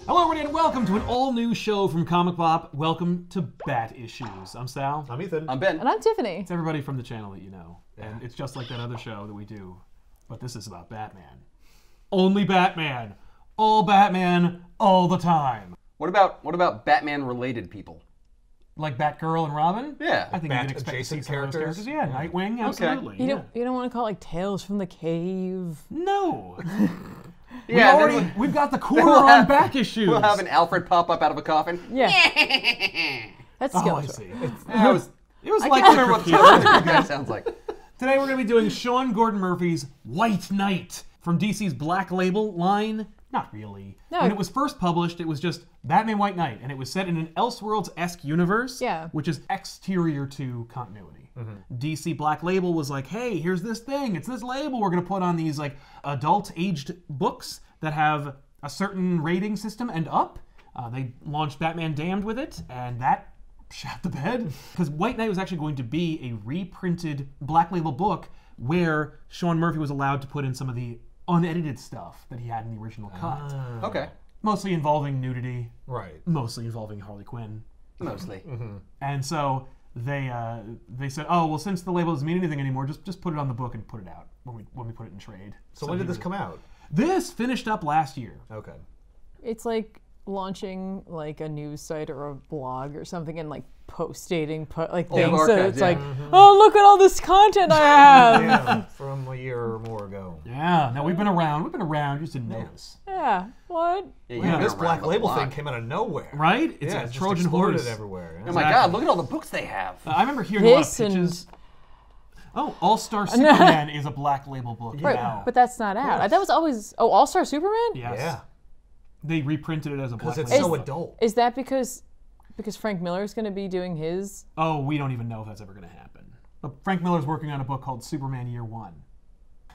Hello, everybody, and welcome to an all-new show from ComicPop. Welcome to Bat Issues. I'm Sal. I'm Ethan. I'm Ben. And I'm Tiffany. It's everybody from the channel that you know. And it's just like that other show that we do. But this is about Batman. Only Batman. All Batman, all the time. What about Batman-related people? Like Batgirl and Robin? Yeah. I think you can expect to see some of those characters. Yeah, Nightwing, absolutely. You don't want to call it like Tales from the Cave? No. Yeah, We've got the corner on Back Issues. We'll have an Alfred pop up out of a coffin. Yeah. That's Oh, I Skeletor. see. It was I like can't remember what the guy sounds like. Today we're going to be doing Sean Gordon Murphy's White Knight from DC's Black Label line. Not really. No. When it was first published, it was just Batman White Knight, and it was set in an Elseworlds-esque universe, which is exterior to continuity. DC Black Label was like, hey, here's this thing. It's this label we're going to put on these like adult-aged books that have a certain rating system and up. They launched Batman Damned with it, and that shot the bed. Because White Knight was actually going to be a reprinted Black Label book where Sean Murphy was allowed to put in some of the unedited stuff that he had in the original cut. Okay. Mostly involving nudity. Right. Mostly involving Harley Quinn. Mostly. And so they said, oh, well, since the label doesn't mean anything anymore, just put it on the book and put it out when we put it in trade. So when did this come out? This finished up last year. Okay. It's like launching like a news site or a blog or something and like dating things. So archives, it's like, oh, look at all this content I have. Yeah, from a year or more ago. Yeah, no, we've been around. We've been around, you just didn't notice. Yeah. What? Yeah, This Black Label thing came out of nowhere. Right? It's Yeah, a it just Trojan exploded horse. everywhere. Oh my God! Look at all the books they have. I remember hearing a lot of This and- pitches. Oh, All-Star Superman is a Black Label book Right, now. but that's not out. That was always All-Star Superman? Yes. Yeah. They reprinted it as a Black Because it's Label. so adult. Is that because Frank Miller's going to be doing his? Oh, we don't even know if that's ever going to happen. But Frank Miller's working on a book called Superman Year One.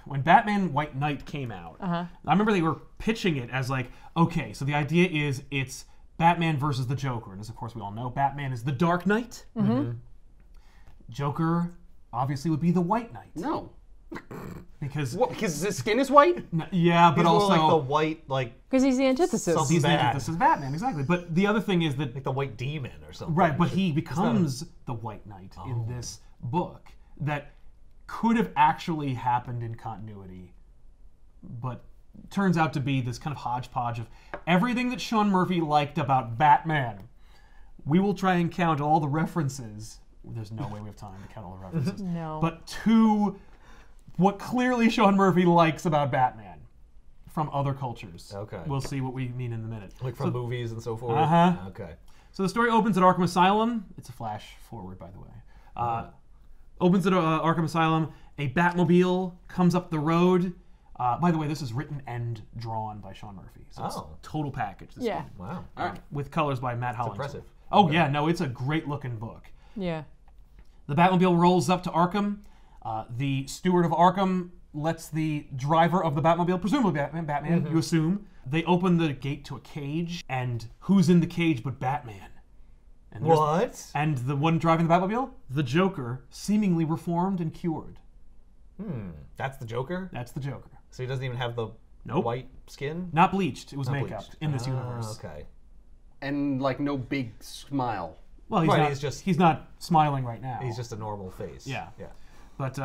When Batman White Knight came out, I remember they were pitching it as like, okay, so the idea is it's Batman versus the Joker. And as of course we all know, Batman is the Dark Knight. Joker obviously would be the White Knight. No. Because, What? Because his skin is white? yeah, but He's more also... like the white, like Because he's the antithesis. Something he's the bad. antithesis of Batman, exactly. But the other thing is that... the white demon or something. Right, but he becomes the White Knight in this book that could have actually happened in continuity, but turns out to be this kind of hodgepodge of everything that Sean Murphy liked about Batman. We will try and count all the references. There's no way we have time to count all the references. No. But to what clearly Sean Murphy likes about Batman from other cultures. Okay. We'll see what we mean in a minute. Like from movies and so forth. Okay. So the story opens at Arkham Asylum. It's a flash forward, by the way. Opens at Arkham Asylum. A Batmobile comes up the road. By the way, this is written and drawn by Sean Murphy. So it's a total package. This Yeah. one. Wow. All right. With colors by Matt Hollingsworth. impressive. Oh, yeah. No, it's a great looking book. Yeah. The Batmobile rolls up to Arkham. The steward of Arkham lets the driver of the Batmobile, presumably Batman, you assume. They open the gate to a cage, and who's in the cage but Batman? And there's- What? And the one driving the Batmobile? The Joker, seemingly reformed and cured. That's the Joker? That's the Joker. So he doesn't even have the Nope. white skin? Not bleached. It was Not makeup bleached. in this universe. Okay. And like no big smile. Well, he's Right, not. He's not smiling right now. He's just a normal face. Yeah. Yeah. But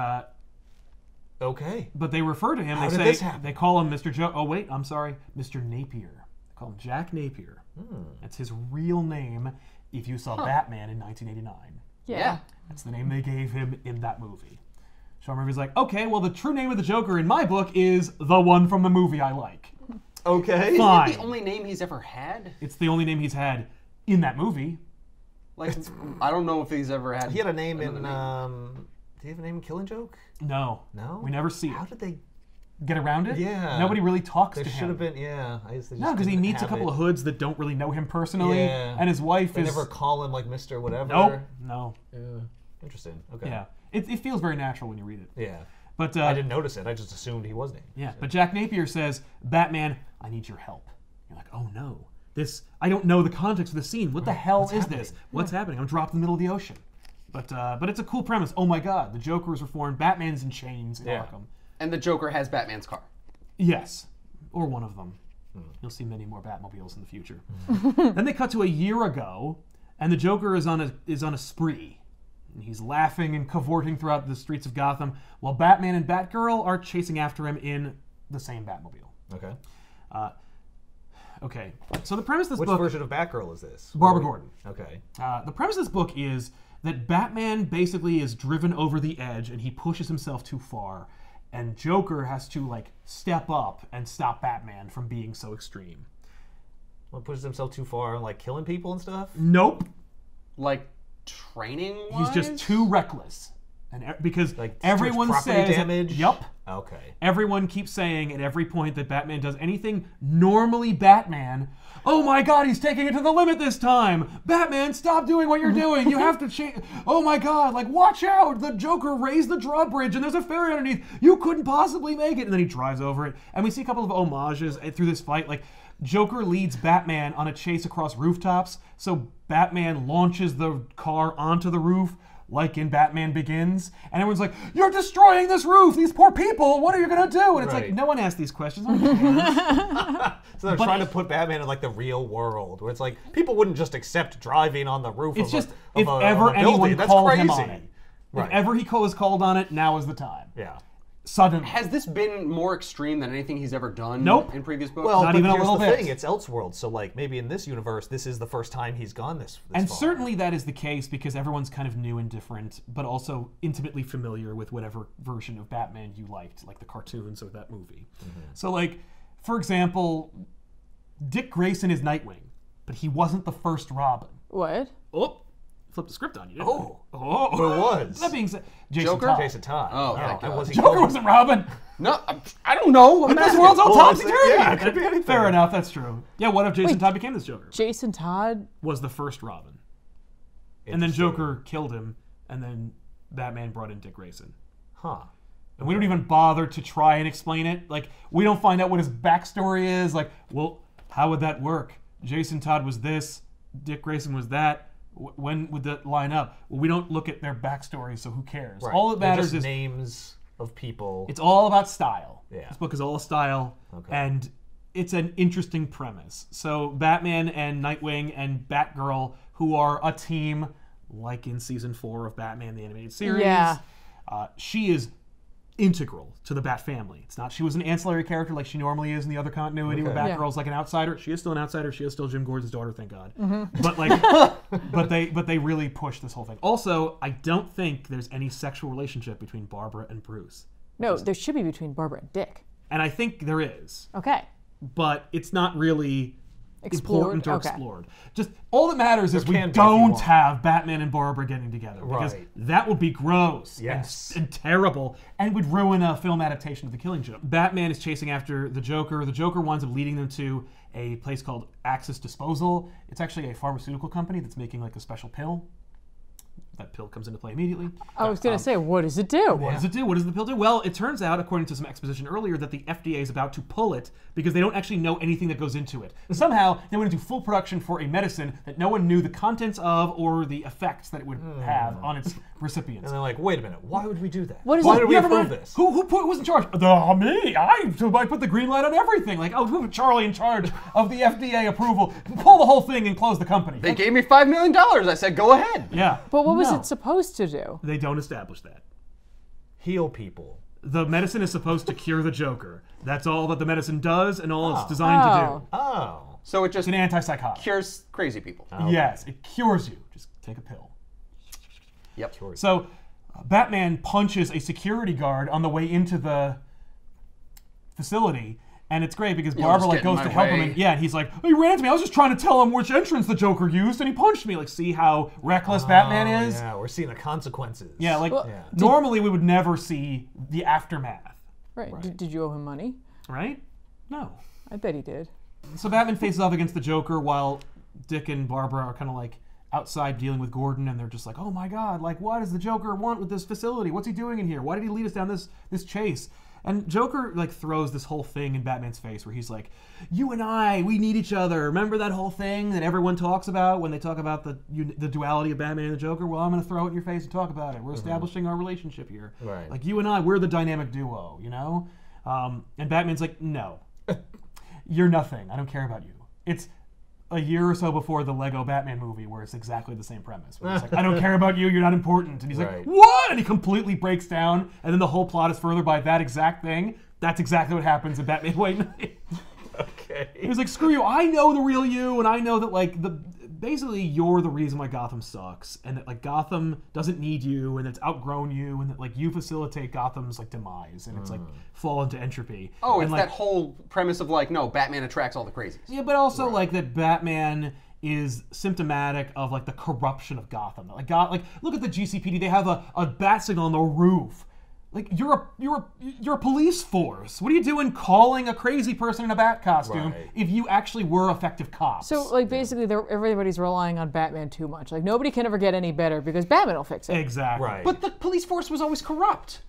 Okay. they refer to him. How they did say this happen? they call him Mr. Joe. Oh wait, I'm sorry, Mr. Napier. They call him Jack Napier. That's his real name. If you saw Batman in 1989, Yeah. that's the name they gave him in that movie. Sean Murphy's like, okay, well the true name of the Joker in my book is the one from the movie I like. Okay. Fine. Is that the only name he's ever had? It's the only name he's had in that movie. Like, I don't know if he's ever had. He had a name in, another name. did he have a name in Killing Joke? No. No? We never see How it. did they, Get around it? Yeah. Nobody really talks there to should him. have been, yeah. No, because he meets a couple of hoods that don't really know him personally, Yeah. and his wife They is... never call him like Mr. Whatever. Nope. No. Yeah. Interesting. Okay. Yeah. It feels very natural when you read it. Yeah. But I didn't notice it. I just assumed he was named. yeah. But Jack Napier says, "Batman, I need your help." You're like, "Oh no, I don't know the context of the scene. What the hell is this? What's happening? I'm dropped in the middle of the ocean." But it's a cool premise. Oh my God, the Joker is reformed. Batman's in chains in Yeah. Arkham. And the Joker has Batman's car. Yes, or one of them. You'll see many more Batmobiles in the future. Then they cut to a year ago, and the Joker is on a spree. And he's laughing and cavorting throughout the streets of Gotham, while Batman and Batgirl are chasing after him in the same Batmobile. Okay. Okay. So the premise of this Which book... version of Batgirl is this? Barbara Gordon. Okay. The premise of this book is that Batman basically is driven over the edge, and he pushes himself too far. And Joker has to, like, step up and stop Batman from being so extreme. Well, pushes himself too far and, like, killing people and stuff? Nope. Like, training-wise? He's just too reckless. And because Like, everyone says... damage? Yup. Okay. Everyone keeps saying at every point that Batman does anything normally Batman, oh my god, he's taking it to the limit this time! Batman, stop doing what you're doing! You have to change... Oh my god, like, watch out! The Joker raised the drawbridge and there's a ferry underneath! You couldn't possibly make it! And then he drives over it. And we see a couple of homages through this fight, like... Joker leads Batman on a chase across rooftops, so Batman launches the car onto the roof, like in Batman Begins, and everyone's like, you're destroying this roof! These poor people! What are you gonna do? And it's like, no one asked these questions. So they're trying to put Batman in, like, the real world, where it's like, people wouldn't just accept driving on the roof It's of just, a, if of a, ever of a building. anyone That's called crazy. him on it. Right. If ever he was called on it, now is the time. Yeah. Suddenly. Has this been more extreme than anything he's ever done Nope. in previous books? Well, Not but even a here's little the bit. thing, it's Elseworlds, so, like, maybe in this universe, this is the first time he's gone this And far. certainly that is the case because everyone's kind of new and different, but also intimately familiar with whatever version of Batman you liked, like the cartoons or that movie. So, like, for example, Dick Grayson is Nightwing, but he wasn't the first Robin. What? Oh, flipped the script on you, didn't Oh. I? Oh. Who was? That being said, Jason Joker? Todd. Jason Todd. Oh, thank and God. was he Joker called- wasn't Robin. No, I don't know. I'm This asking. world's all Well, topsy-turvy. yeah, it could be anything. Fair enough, that's true. Yeah, what if Jason Todd became this Joker? Jason Todd? Was the first Robin. And then Joker killed him, and then Batman brought in Dick Grayson. Huh. And we don't even bother to try and explain it. Like, we don't find out what his backstory is. Like, well, how would that work? Jason Todd was this, Dick Grayson was that. When would that line up? Well, we don't look at their backstory, so who cares? Right. All that They're matters just is names of people. it's all about style. Yeah. This book is all style, Okay. and it's an interesting premise. So Batman and Nightwing and Batgirl, who are a team, like in season 4 of Batman the Animated Series. Yeah. She is integral to the Bat family. It's not she was an ancillary character like she normally is in the other continuity where Okay. Batgirl's like an outsider. She is still an outsider. She is still Jim Gordon's daughter, thank God. Mm-hmm. But like, but they really push this whole thing. Also, I don't think there's any sexual relationship between Barbara and Bruce, No, there should be between Barbara and Dick. and I think there is, Okay. but it's not really Explored? important or Okay. explored. Just all that matters is we can be if you don't want. have Batman and Barbara getting together because Right. that would be gross Yes. and terrible and would ruin a film adaptation of The Killing Joke. Batman is chasing after the Joker. The Joker winds up leading them to a place called Axis Disposal. It's actually a pharmaceutical company that's making like a special pill. That pill comes into play immediately. I was going to say, what does it do? What does it do? What does the pill do? Well, it turns out, according to some exposition earlier, that the FDA is about to pull it because they don't actually know anything that goes into it. Somehow, they went into full production for a medicine that no one knew the contents of or the effects that it would have on its recipients. And they're like, wait a minute, why would we do that? What is why it? did we Never approve mind. this? Who was in charge? Me. I put the green light on everything. Like, oh, who put Charlie in charge of the FDA approval? Pull the whole thing and close the company. They gave me $5 million. I said, go ahead. Yeah. But what was No. it supposed to do? They don't establish that. Heal people. The medicine is supposed to cure the Joker. That's all that the medicine does and all it's designed to do. Oh. So it just It's an antipsychotic. cures crazy people. Yes, it cures you. Just take a pill. Yep. So, Batman punches a security guard on the way into the facility, and it's great because Barbara just like get in goes my to help him, way. and he he's like, he ran into me. I was just trying to tell him which entrance the Joker used, and he punched me. Like, see how reckless Batman is? Yeah, we're seeing the consequences. Yeah, like Yeah. normally we would never see the aftermath, Right. Did you owe him money? right? No. I bet he did. So Batman faces off against the Joker while Dick and Barbara are kind of like outside dealing with Gordon, and they're just like, oh my god, like what does the Joker want with this facility? What's he doing in here? Why did he lead us down this chase? And Joker like throws this whole thing in Batman's face where he's like, you and I, we need each other. Remember that whole thing that everyone talks about when they talk about the duality of Batman and the Joker? Well, I'm going to throw it in your face and talk about it. We're establishing our relationship here. Right. Like you and I, we're the dynamic duo, you know? And Batman's like, no. you're nothing. I don't care about you. It's a year or so before the Lego Batman movie where it's exactly the same premise. Where it's like, I don't care about you, you're not important. And he's like, what? And he completely breaks down, and then the whole plot is furthered by that exact thing. That's exactly what happens in Batman White Knight. Okay. He was like, screw you, I know the real you, and I know that, like, basically you're the reason why Gotham sucks, and that, like, Gotham doesn't need you, and it's outgrown you, and that, like, you facilitate Gotham's, like, demise, and it's, like, fall into entropy. Oh, and, it's like, that whole premise of, like, no, Batman attracts all the crazies. Yeah, but also, like, that Batman is symptomatic of, like, the corruption of Gotham. Like, look at the GCPD, they have a bat signal on the roof. Like, you're a police force. What are you doing calling a crazy person in a bat costume if you actually were effective cops? So, like, basically, everybody's relying on Batman too much. Like, nobody can ever get any better because Batman will fix it. Exactly. Right. But the police force was always corrupt.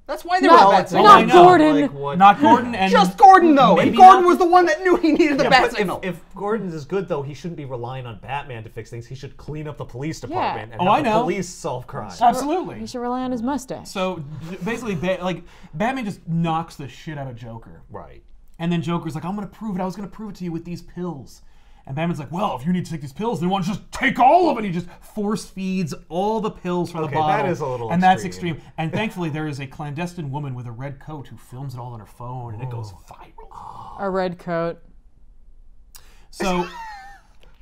That's why they were all that Not Gordon. Like, Not Gordon. And just Gordon, though. And Gordon was the one that knew he needed the bat but signal. if Gordon is good, though, he shouldn't be relying on Batman to fix things. He should clean up the police department and have the police solve crime. Absolutely. He should rely on his mustache. So basically, like, Batman just knocks the shit out of Joker. Right. And then Joker's like, I'm going to prove it. I was going to prove it to you with these pills. And Batman's like, well, if you need to take these pills, then why don't you just take all of it? He just force feeds all the pills from the bottle. That is a little and that's extreme. And thankfully, there is a clandestine woman with a red coat who films it all on her phone, and it goes viral. A red coat. So,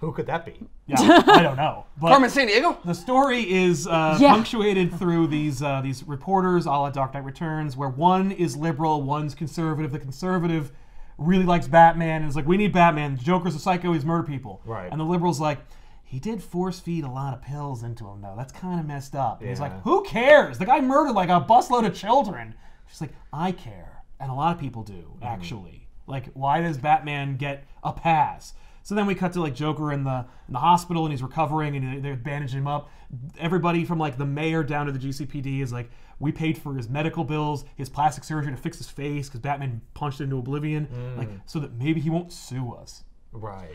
who could that be? yeah, I don't know. But Carmen Sandiego? the story is punctuated through these reporters, a la Dark Knight Returns, where one is liberal, one's conservative. The conservative really likes Batman and is like, we need Batman. The Joker's a psycho, he's murder people. Right. And the liberal's like, he did force feed a lot of pills into him, though. That's kind of messed up. And he's Yeah. like, who cares? The guy murdered like a busload of children. She's like, I care. And a lot of people do, actually. Like, why does Batman get a pass? So then we cut to, like, Joker in the hospital, and he's recovering, and they're bandaging him up. Everybody from, like, the mayor down to the GCPD is like, we paid for his medical bills, his plastic surgery to fix his face, because Batman punched into oblivion, like, so that maybe he won't sue us. Right.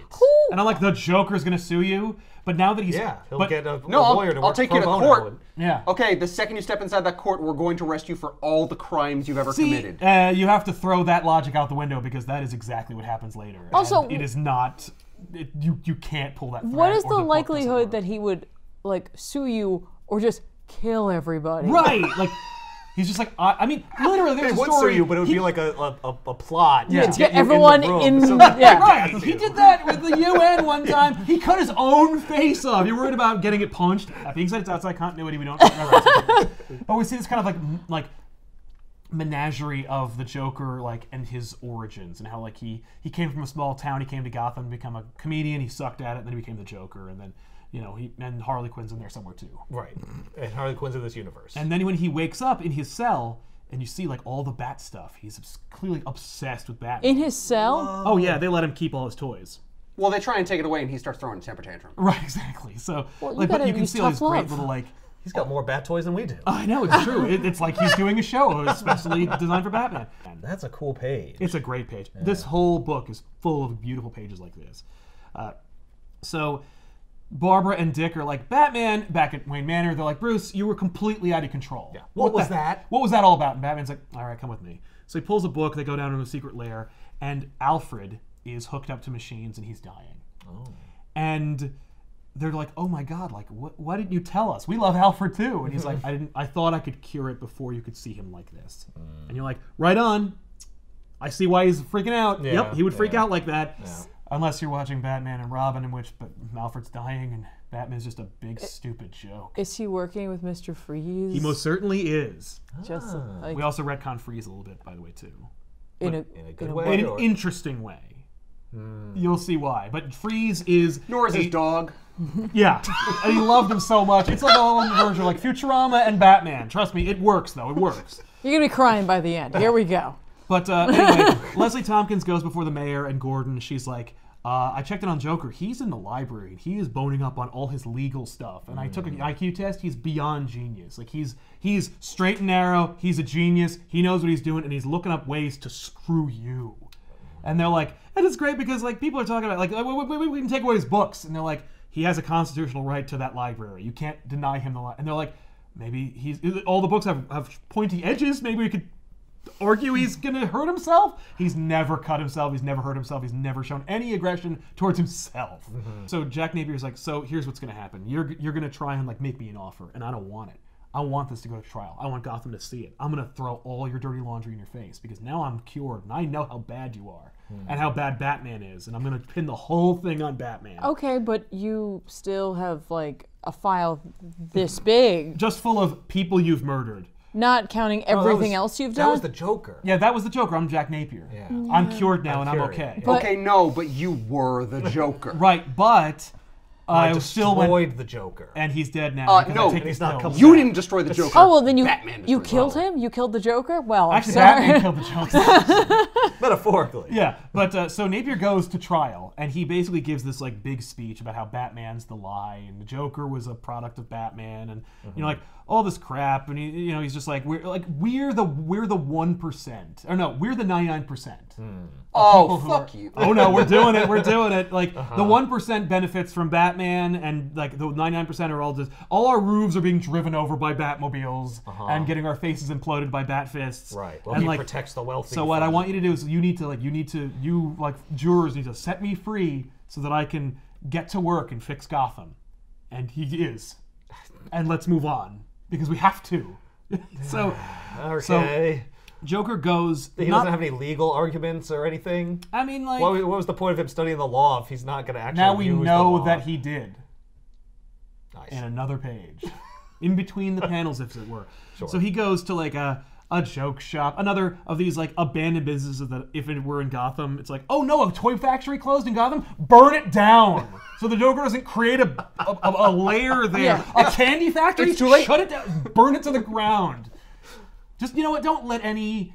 And I'm like, the Joker's gonna sue you? But now that he's... He'll get a No, lawyer to work I'll take pro you to bono. court. Yeah. Okay, the second you step inside that court, we're going to arrest you for all the crimes you've ever committed. You have to throw that logic out the window, because that is exactly what happens later. Also- And it is not... you can't pull that thread. What is or the book doesn't likelihood work. that he would, like, sue you or just kill everybody? Right, like... He's just like, I mean, literally, there's They a would story. sue you, but it would be like a plot. Yeah. to Get you everyone the room in so the- that- yeah. Right, he did that with the UN one time. He cut his own face off. You're worried about getting it punched. That being said, it's outside continuity. We don't. But we see this kind of like menagerie of the Joker, like, and his origins, and how, like, he came from a small town. He came to Gotham to become a comedian. He sucked at it, and then he became the Joker, and then. You know, and Harley Quinn's in there somewhere too. Right. And Harley Quinn's in this universe. And then when he wakes up in his cell, and you see, like, all the Bat stuff, he's clearly obsessed with Batman. In his cell? Oh yeah, they let him keep all his toys. Well, they try and take it away, and he starts throwing a temper tantrum. Right, exactly. So, Well, you like, but gotta you can use see all these tough great love. little, like. He's got more Bat toys than we do. I know, it's true. It's like he's doing a show especially designed for Batman. That's a cool page. It's a great page. Yeah. This whole book is full of beautiful pages like this. So Barbara and Dick are like, Batman, back at Wayne Manor, they're like, Bruce, you were completely out of control. Yeah. What was that? What was that all about? And Batman's like, all right, come with me. So he pulls a book, they go down into a secret lair, and Alfred is hooked up to machines and he's dying. Oh. And they're like, oh my God, like, why didn't you tell us? We love Alfred too. And he's like, I thought I could cure it before you could see him like this. And you're like, right on. I see why he's freaking out. Yeah, yep, he would freak out like that. Yeah. Unless you're watching Batman and Robin, in which Alfred's dying and Batman's just a big stupid joke. Is he working with Mr. Freeze? He most certainly is. Just like We also retcon Freeze a little bit, by the way, too. in In a good a way. In an interesting way. You'll see why. But Freeze is... Nor is his dog. Yeah. And he loved him so much. It's like all in the version of like Futurama and Batman. Trust me, it works, though. It works. You're gonna be crying by the end. Here we go. But anyway, Leslie Tompkins goes before the mayor and Gordon. She's like, I checked in on Joker. He's in the library. And he is boning up on all his legal stuff. And I took an IQ test. He's beyond genius. Like, he's straight and narrow. He's a genius. He knows what he's doing. And he's looking up ways to screw you. And they're like, and it's great because, like, people are talking about, like, we can take away his books. And they're like, he has a constitutional right to that library. You can't deny him the And they're like, maybe all the books have pointy edges. Maybe we could argue he's gonna hurt himself. He's never cut himself. He's never hurt himself. He's never shown any aggression towards himself. So Jack Napier's like, so here's what's gonna happen. You're gonna try and like make me an offer, and I don't want it. I want this to go to trial. I want Gotham to see it. I'm gonna throw all your dirty laundry in your face because now I'm cured and I know how bad you are and how bad Batman is, and I'm gonna pin the whole thing on Batman. Okay, but you still have like a file this big, Just full of people you've murdered. not counting everything else you've done. That was the Joker. Yeah, that was the Joker. I'm Jack Napier. Yeah. I'm cured now, and I'm cured. okay. Okay, no, but you were the Joker. Right, but I still destroyed the Joker. and he's dead now. because no, I take and he's his not pills. coming You didn't destroy the Joker. Oh well, then you Batman you destroyed killed him. You killed the Joker. Well, I'm Actually, sorry. Batman killed the Joker. Metaphorically. Yeah, but so Napier goes to trial, and he basically gives this like big speech about how Batman's the lie, and the Joker was a product of Batman, and like all this crap, and he's just like we're the 1%, or no, we're the 99%. Oh, fuck you. Oh no, we're doing it. We're doing it. Like the 1% benefits from Batman, and like the 99% are all just all our roofs are being driven over by Batmobiles and getting our faces imploded by Bat fists. Right. Well, and he protects the wealthy. So what I want you to do is you jurors need to set me free so that I can get to work and fix Gotham, and he is, and let's move on because we have to. So Joker goes. He doesn't have any legal arguments or anything. I mean, like, what was the point of him studying the law if he's not going to actually now we use the know law? that he did. Nice. In another page, in between the panels, if it were. Sure. So he goes to like a joke shop, another of these like abandoned businesses that if it were in Gotham, it's like, oh no, a toy factory closed in Gotham, burn it down. So the Joker doesn't create a layer there. Yeah. A candy factory, It's too late. shut it down, burn it to the ground. Just, you know what, don't let any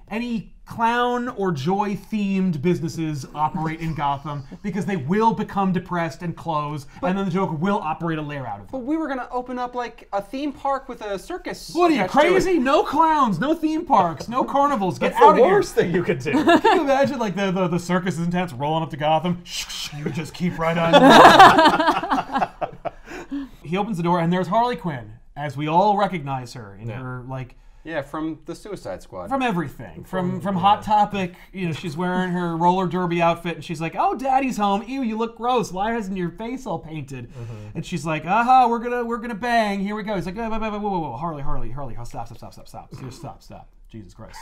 clown or joy themed businesses operate in Gotham because they will become depressed and close, and then the Joker will operate a lair out of them. But we were gonna open up like a theme park with a circus. What are you, attached to it. crazy? No clowns, no theme parks, no carnivals. Get That's out the of worst thing you could do. here. Can you imagine like the circus is in town, it's rolling up to Gotham? You just keep right on. He opens the door and there's Harley Quinn, as we all recognize her in her like. Yeah, from the Suicide Squad. From everything. From Hot Topic, she's wearing her roller derby outfit and she's like, oh, Daddy's home. Ew, you look gross. Why isn't your face all painted? And she's like, aha, we're gonna bang. Here we go. He's like, whoa, Harley, stop. Stop. Jesus Christ.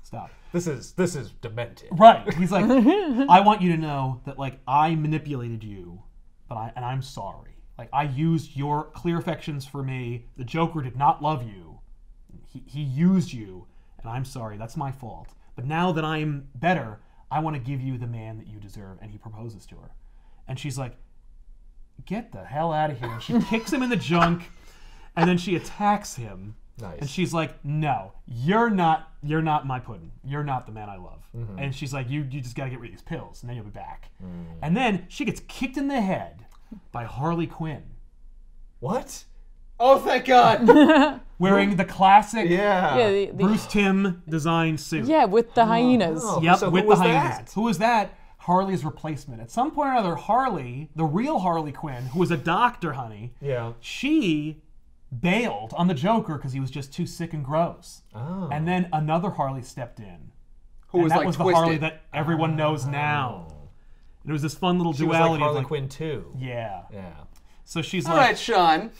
Stop. This is demented. Right. He's like, I want you to know that like I manipulated you, and I'm sorry. Like I used your clear affections for me. The Joker did not love you. He used you, and I'm sorry. That's my fault. But now that I'm better, I want to give you the man that you deserve. And he proposes to her. And she's like, get the hell out of here. And she kicks him in the junk, and then she attacks him. Nice. And she's like, no, you're not my pudding. You're not the man I love. And she's like, you just got to get rid of these pills, and then you'll be back. And then she gets kicked in the head by Harley Quinn. What? Oh, thank God! Wearing the classic Yeah. Bruce Timm design suit. Yeah, with the hyenas. Oh. Yep, So with who the was hyenas. that? Who was that? Harley's replacement. At some point or another, Harley, the real Harley Quinn, who was a doctor, honey, Yeah. she bailed on the Joker because he was just too sick and gross. Oh. And then another Harley stepped in. Who And was that like was the twisted. Harley that everyone knows now. And it was this fun little She was duality like Harley of like, Quinn too. yeah. Yeah. So she's All like, right, Sean.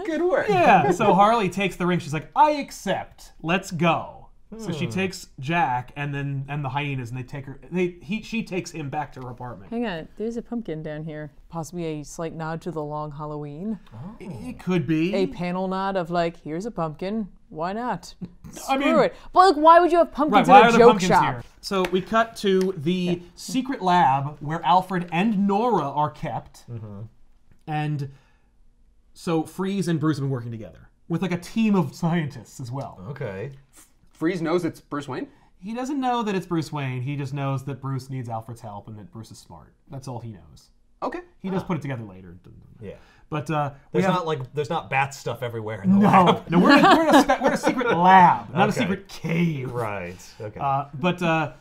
Good work. yeah. So Harley takes the ring. She's like, I accept. Let's go. So she takes Jack and the hyenas, and they take her. She takes him back to her apartment. Hang on, there's a pumpkin down here. Possibly a slight nod to the long Halloween. It could be A panel nod of like, here's a pumpkin. Why not? I mean, Screw it. But like, why would you have pumpkins why in are a there joke pumpkins shop? here? So we cut to the secret lab where Alfred and Nora are kept, and so Freeze and Bruce have been working together with like a team of scientists as well. Okay. Freeze knows it's Bruce Wayne? He doesn't know that it's Bruce Wayne. He just knows that Bruce needs Alfred's help and that Bruce is smart. That's all he knows. Okay. He does put it together later. Yeah. But There's not bat stuff everywhere in the lab. no, we're in a secret lab, not a Okay. secret cave. Right. Okay. But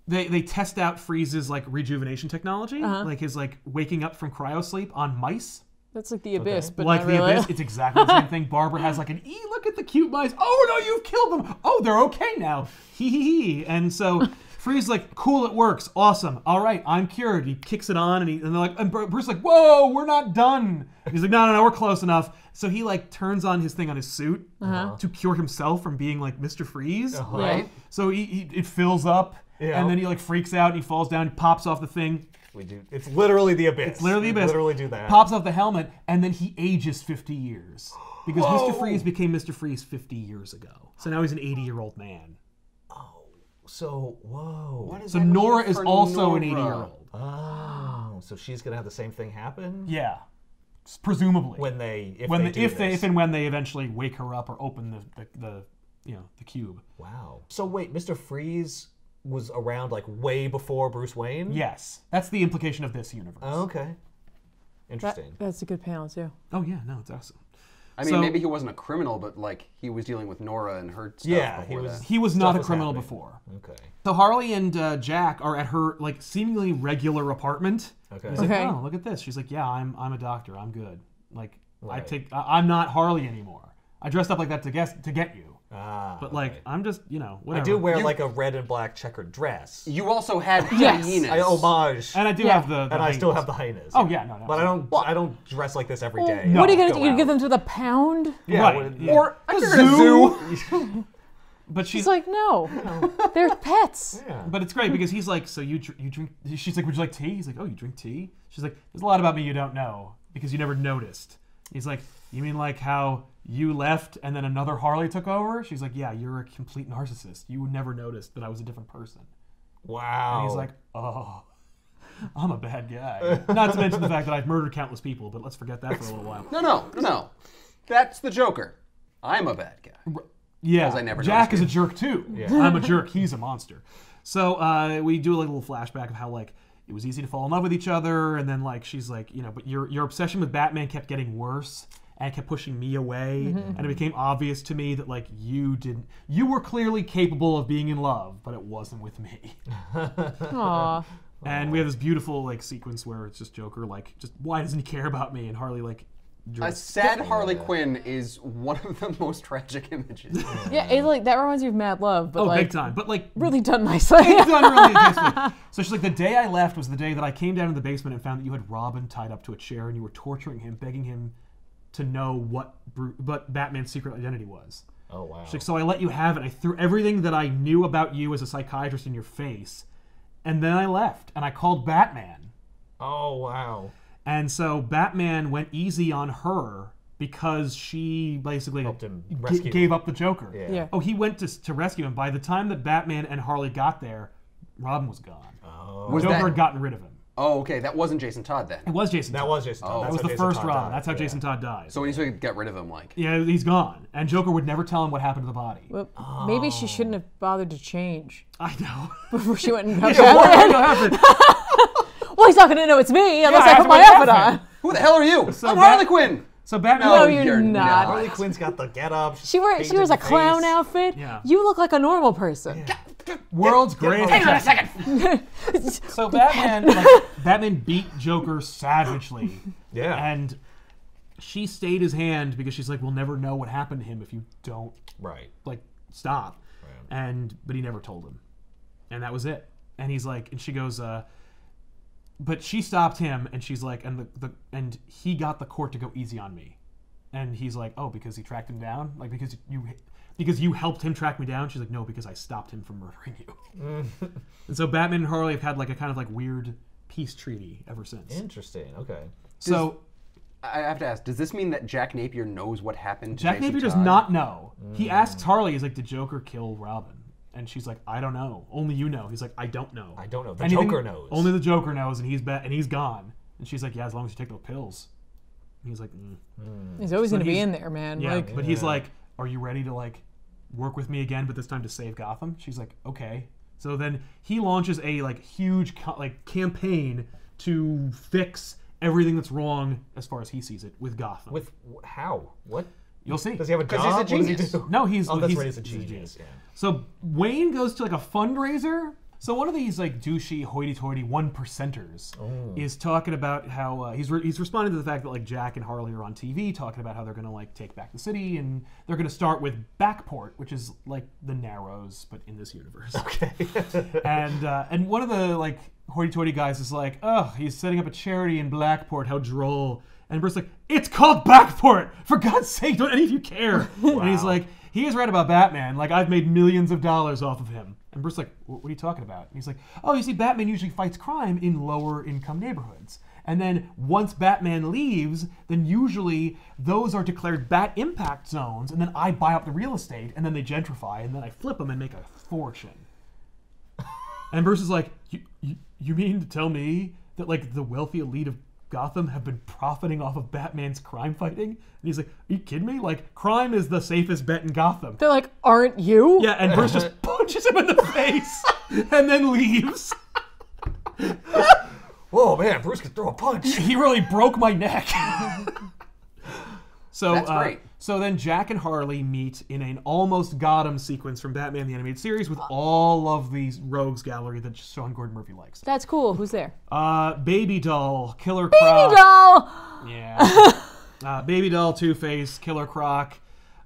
they test out Freeze's like rejuvenation technology, like his like waking up from cryosleep on mice. That's like the Abyss, but like not the really. Abyss, it's exactly the same thing. Barbara has like an look at the cute mice. Oh no, you've killed them. Oh, they're okay now. Hee hee hee. And so Free's like, cool, it works, awesome. All right, I'm cured. He kicks it on, and they're like, and Bruce's like, whoa, we're not done. He's like, no, we're close enough. So he like turns on his thing on his suit to cure himself from being like Mr. Freeze. Right. So it fills up, and then he like freaks out, and he falls down, he pops off the thing. We do. It's literally the Abyss. It's literally the Abyss. Literally do that. Pops off the helmet, and then he ages 50 years. Because Mr. Freeze became Mr. Freeze 50 years ago. So now he's an 80-year-old man. So, whoa. What does So that mean Nora is for also Nora? an 80-year-old. Oh, so she's gonna have the same thing happen? Yeah. Presumably. If and when they eventually wake her up or open the cube. Wow. So wait, Mr. Freeze was around like way before Bruce Wayne? Yes. That's the implication of this universe. Oh, okay. Interesting. That's a good panel too. Oh yeah, no, it's awesome. I mean, maybe he wasn't a criminal, but like he was dealing with Nora and her stuff. Yeah, before that. He was not a criminal before. Okay. So Harley and Jack are at her like seemingly regular apartment. Okay. He's like, oh, look at this. She's like, yeah, I'm a doctor. I'm good. Like, I'm not Harley anymore. I dressed up like that to get you. But like, I'm just, whatever. I do wear like a red and black checkered dress. You also had hyenas. I homage. And I do have the I still have the hyenas. Oh yeah, no. But I don't dress like this every day. What are you gonna do? You give them to the pound? Yeah. Right. Or a zoo. But She's like, no, they're pets. Yeah. But it's great because he's like, so you drink. She's like, would you like tea? He's like, oh, you drink tea? She's like, there's a lot about me you don't know because you never noticed. He's like, you mean like how you left and then another Harley took over? She's like, yeah, you're a complete narcissist. You never noticed that I was a different person. Wow. And he's like, oh, I'm a bad guy. Not to mention the fact that I've murdered countless people, but let's forget that for a little while. No. That's the Joker. I'm a bad guy. Yeah, I never Jack is noticed a jerk too. Yeah. I'm a jerk. He's a monster. So we do a little flashback of how like it was easy to fall in love with each other, and then like she's like, but your obsession with Batman kept getting worse and kept pushing me away, and it became obvious to me that like you were clearly capable of being in love, but it wasn't with me. Aww. And we have this beautiful like sequence where it's just Joker like, just why doesn't he care about me? And Harley like. A sad Harley Quinn is one of the most tragic images. Yeah, it, like that reminds me of Mad Love, but like big time. But like really done nicely. It's done really nicely. So she's like, the day I left was the day that I came down to the basement and found that you had Robin tied up to a chair and you were torturing him, begging him to know what Batman's secret identity was. Oh wow. She's like, so I let you have it. I threw everything that I knew about you as a psychiatrist in your face, and then I left and I called Batman. Oh wow. And so Batman went easy on her because she basically helped him rescue gave up the Joker. Yeah. Oh, he went to rescue him. By the time that Batman and Harley got there, Robin was gone. Was Joker that- had gotten rid of him. Oh, okay. That wasn't Jason Todd then. It was Jason Todd. That was Jason Todd. Oh. That That's was how the Jason first Todd Robin. died. That's how Yeah. Jason Todd died. So when you get rid of him, like. Yeah, he's gone. And Joker would never tell him what happened to the body. Well, maybe she shouldn't have bothered to change I know. before she went and got Yeah, Batman. what happened? Well, he's not going to know it's me unless Yeah, I put my that's outfit what on. happened. Who the hell are you? So I'm Harley Quinn. So Batman. No, you're you're not. not. Harley Quinn's got the get up. She wears a clown outfit. Yeah. You look like a normal person. World's greatest. Hang on a second. So Batman beat Joker savagely. Yeah. And she stayed his hand because she's like, we'll never know what happened to him if you don't Right. like stop. Right. But he never told him. And that was it. And he's like, and she goes, but she stopped him, and she's like, and he got the court to go easy on me. And he's like, oh, because he tracked him down? Like, because you helped him track me down? She's like, no, because I stopped him from murdering you. And so Batman and Harley have had like a kind of like weird peace treaty ever since. Interesting. Okay. So I have to ask, does this mean that Jack Napier knows what happened to Jack Jason Napier does Todd? not know. He asks Harley, he's like, did Joker kill Robin? And she's like, I don't know. Only you know. He's like, I don't know. I don't know. The Joker knows. Only the Joker knows, and he's gone. And she's like, yeah, as long as you take those pills. And he's like, He's always going to be he's- in there, man. yeah. Like, But he's like, are you ready to like work with me again, but this time to save Gotham? She's like, okay. So then he launches a like huge campaign to fix everything that's wrong as far as he sees it with Gotham. With how? What? You'll see. Does he have a 'Cause job? he's a What does he genius. do? No, he's Oh, that's he's, right. He's a he's genius. Yeah. So Wayne goes to like a fundraiser So one of these like douchey, hoity-toity 1%ers is talking about how he's responding to the fact that like Jack and Harley are on TV talking about how they're gonna like take back the city, and they're gonna start with Backport, which is like the Narrows but in this universe. Okay. and one of the like hoity-toity guys is like, oh, he's setting up a charity in Blackport. How droll. And Bruce's like, it's called Backport. For God's sake, don't any of you care? Wow. And he's like, he is right about Batman. Like I've made millions of dollars off of him. And Bruce's like, what are you talking about? And he's like, oh, you see, Batman usually fights crime in lower income neighborhoods. And then once Batman leaves, then usually those are declared Bat impact zones. And then I buy up the real estate, and then they gentrify, and then I flip them and make a fortune. And Bruce is like, you mean to tell me that like the wealthy elite of Gotham have been profiting off of Batman's crime fighting? And he's like, are you kidding me? Like, crime is the safest bet in Gotham. They're like, aren't you? Yeah, and Bruce just punches him in the face and then leaves. Whoa, man, Bruce can throw a punch. He really broke my neck. So, That's great. So then Jack and Harley meet in an almost Gotham sequence from Batman the Animated Series with all of these rogues gallery that Sean Gordon Murphy likes. That's cool. Who's there? Baby Doll, Killer Baby Croc. Doll! Yeah. Baby Doll, Two-Face, Killer Croc,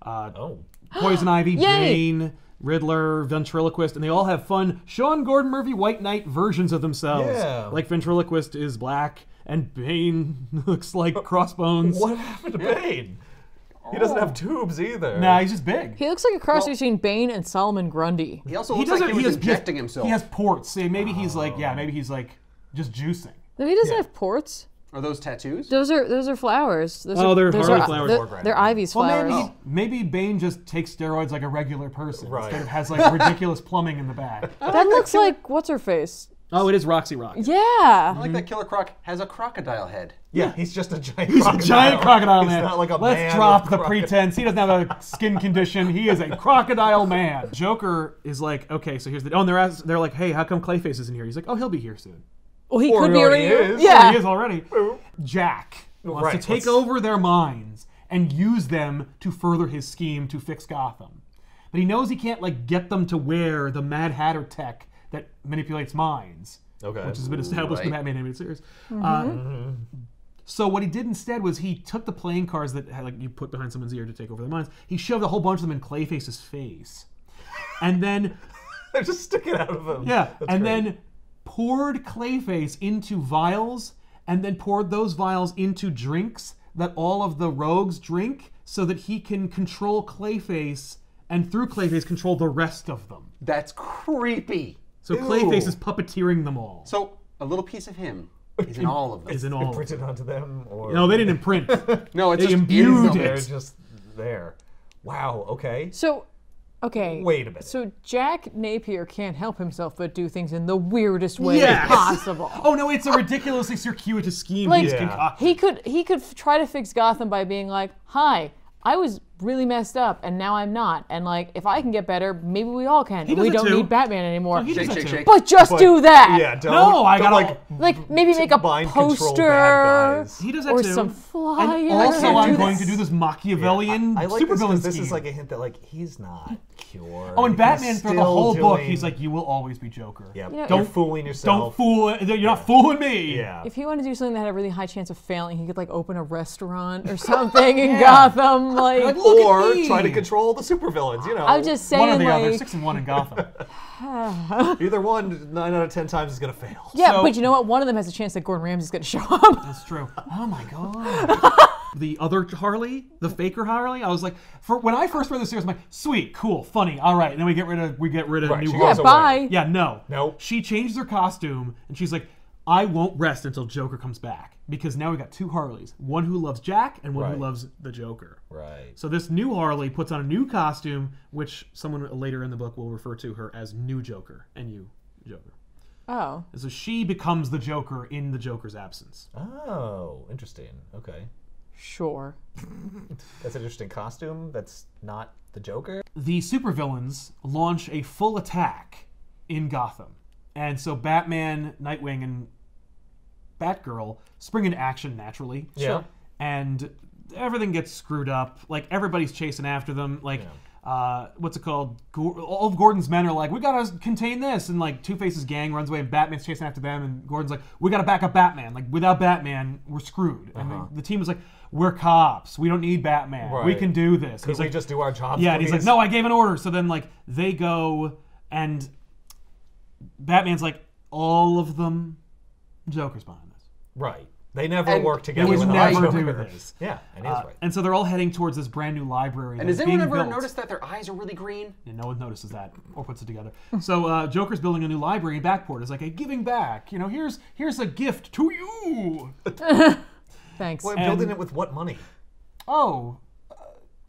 Poison Ivy, Bane, Riddler, Ventriloquist, and they all have fun Sean Gordon Murphy White Knight versions of themselves. Yeah. Like Ventriloquist is black, and Bane looks like Crossbones. What happened to Bane? He doesn't have tubes either. Nah, he's just big. He looks like a cross between Bane and Solomon Grundy. He also looks like he was injecting himself. He has ports. See, maybe he's like, just juicing. No, he doesn't have ports. Are those tattoos? Those are flowers. They're Harley flowers. They're Ivy's flowers. Well, maybe Bane just takes steroids like a regular person. Right. Instead of has like ridiculous plumbing in the back. That looks like what's her face. Oh, it is Roxy Rock. Yeah. I like that Killer Croc has a crocodile head. Yeah, he's just a giant crocodile. He's a giant crocodile man. He's not like a Let's man drop with the crocodile. pretense. He doesn't have a skin condition. He is a crocodile man. Joker is like, okay, so here's the... Oh, and they're like, hey, how come Clayface isn't here? He's like, oh, he'll be here soon. Well, he Or could he be already already. is. Yeah. He is already. Jack wants to take over their minds and use them to further his scheme to fix Gotham. But he knows he can't like get them to wear the Mad Hatter tech that manipulates minds. Okay. Which has been established in the Batman animated series. So what he did instead was he took the playing cards that like you put behind someone's ear to take over their minds. He shoved a whole bunch of them in Clayface's face, and then they're just sticking out of him. Yeah, and then poured Clayface into vials, and then poured those vials into drinks that all of the rogues drink, so that he can control Clayface, and through Clayface control the rest of them. That's creepy. So Clayface is puppeteering them all. So a little piece of him is in all of them. Is in all. Imprinted onto them, or no, they didn't imprint. No, it's they just imbued They're it. just there. Wow. Okay. So, okay. Wait a minute. So Jack Napier can't help himself but do things in the weirdest way possible. Oh no, it's a ridiculously circuitous scheme. Like, he's concocted. he could try to fix Gotham by being like, "Hi, I was really messed up, and now I'm not. And like, if I can get better, maybe we all can. He We does it don't too. need Batman anymore. No, he does that Shake, too. shake. But just do that. Yeah. Don't. No, I don't, gotta Like maybe make a mind control poster bad guys. He does that or too. some flyers. And also, can't I'm do going this. to do this Machiavellian I like this supervillain because this scheme. is like a hint that like he's not cured. Oh, and He's Batman throughout the still whole book, doing- he's like, "You will always be Joker. Yeah. You know, Don't if- fooling Don't yourself. fool. You're not fooling me." Yeah. If he wanted to do something that had a really high chance of failing, he could like open a restaurant or something in Gotham. Like, Look at Or me. try to control the supervillains. You know. I'm just saying, One or the other. like, 6-1 in Gotham. Either one, 9 out of 10 times is gonna fail. yeah, So- but you know what? One of them has a chance that Gordon Ramsay's going to show up. That's true. Oh my god. The other Harley, the faker Harley, I was like, when I first read the series, I'm like, sweet, cool, funny, all right. And then we get rid of Right, new she Harley. goes away. Bye. Yeah, no. Nope. She changed her costume, and she's like, I won't rest until Joker comes back. Because now we got two Harleys. One who loves Jack, and one Right. who loves the Joker. Right. So this new Harley puts on a new costume, which someone later in the book will refer to her as New Joker, N-U, Joker. Oh. And so she becomes the Joker in the Joker's absence. Oh, interesting. Okay. Sure. That's an interesting costume. That's not the Joker. The supervillains launch a full attack in Gotham. And so Batman, Nightwing, and Batgirl spring into action naturally. Yeah. And everything gets screwed up. Like, everybody's chasing after them. Like, what's it called? All of Gordon's men are like, we gotta contain this, and like Two-Face's gang runs away, and Batman's chasing after them, and Gordon's like, we gotta back up Batman. Like without Batman, we're screwed. And the team was like, we're cops. We don't need Batman. Right. We can do this. Could we just do our jobs? Yeah, and he's like, no, I gave an order. So then like they go, and Batman's like, all of them, Joker's behind this. Right. They never work together. They would with never Joker. do this. Yeah, and he's right. And so they're all heading towards this brand new library. And that's has anyone being ever built. noticed that their eyes are really green? Yeah, no one notices that or puts it together. So Joker's building a new library in Backport. It's like a giving back. You know, here's a gift to you. Thanks. Well, building it with what money? Oh,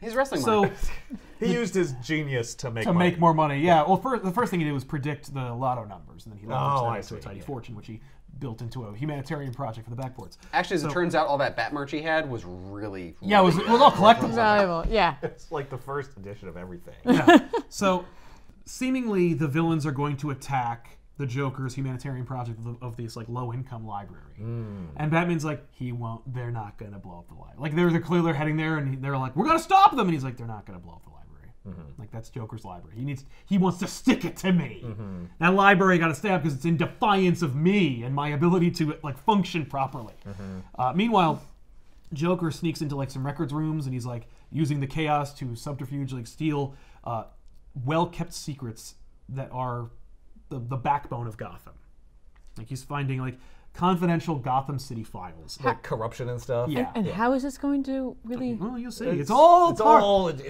He's wrestling so money. He used his genius to make to money. make more money. Yeah. Well, the first thing he did was predict the lotto numbers, and then he leveraged that into a tidy fortune, which he built into a humanitarian project for the Backports. Actually, as it turns out, all that Bat merch he had was really Yeah, it was all collectibles. Valuable. Yeah. It's like the first edition of everything. Yeah. So, seemingly, the villains are going to attack the Joker's humanitarian project of this like low-income library, and Batman's like, he won't. They're not gonna blow up the library. Like they're clearly heading there, and they're like, we're gonna stop them, and he's like, they're not gonna blow up the library. Like that's Joker's library. He wants to stick it to me. That library got to stay up because it's in defiance of me and my ability to like function properly. Meanwhile, Joker sneaks into like some records rooms, and he's like using the chaos to subterfuge, like steal well-kept secrets that are the backbone of Gotham. Like he's finding like confidential Gotham City files. Like corruption and stuff. Yeah. And how is this going to really? Well, you'll see. It's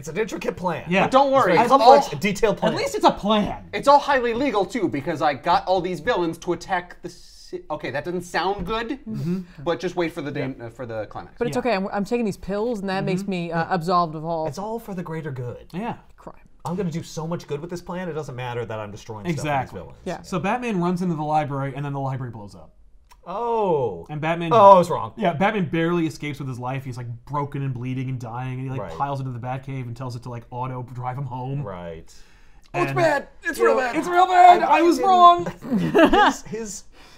an intricate plan. Yeah. But don't worry, It's it's complex, all, detailed plan. At least it's a plan. it's all highly legal too, because I got all these villains to attack the. Okay, that doesn't sound good, but just wait for the for the climax. But it's okay. I'm taking these pills, and that makes me absolved of all It's all for the greater good. Yeah. crime. I'm going to do so much good with this plan, it doesn't matter that I'm destroying stuff Exactly. with these villains. Yeah. So Batman runs into the library, and then the library blows up. Oh. And Batman. Oh, I was wrong. Yeah, Batman barely escapes with his life. He's like broken and bleeding and dying, and he like Right. piles into the Batcave and tells it to like auto drive him home. Right. It's bad. It's real bad. It's real bad. I was wrong.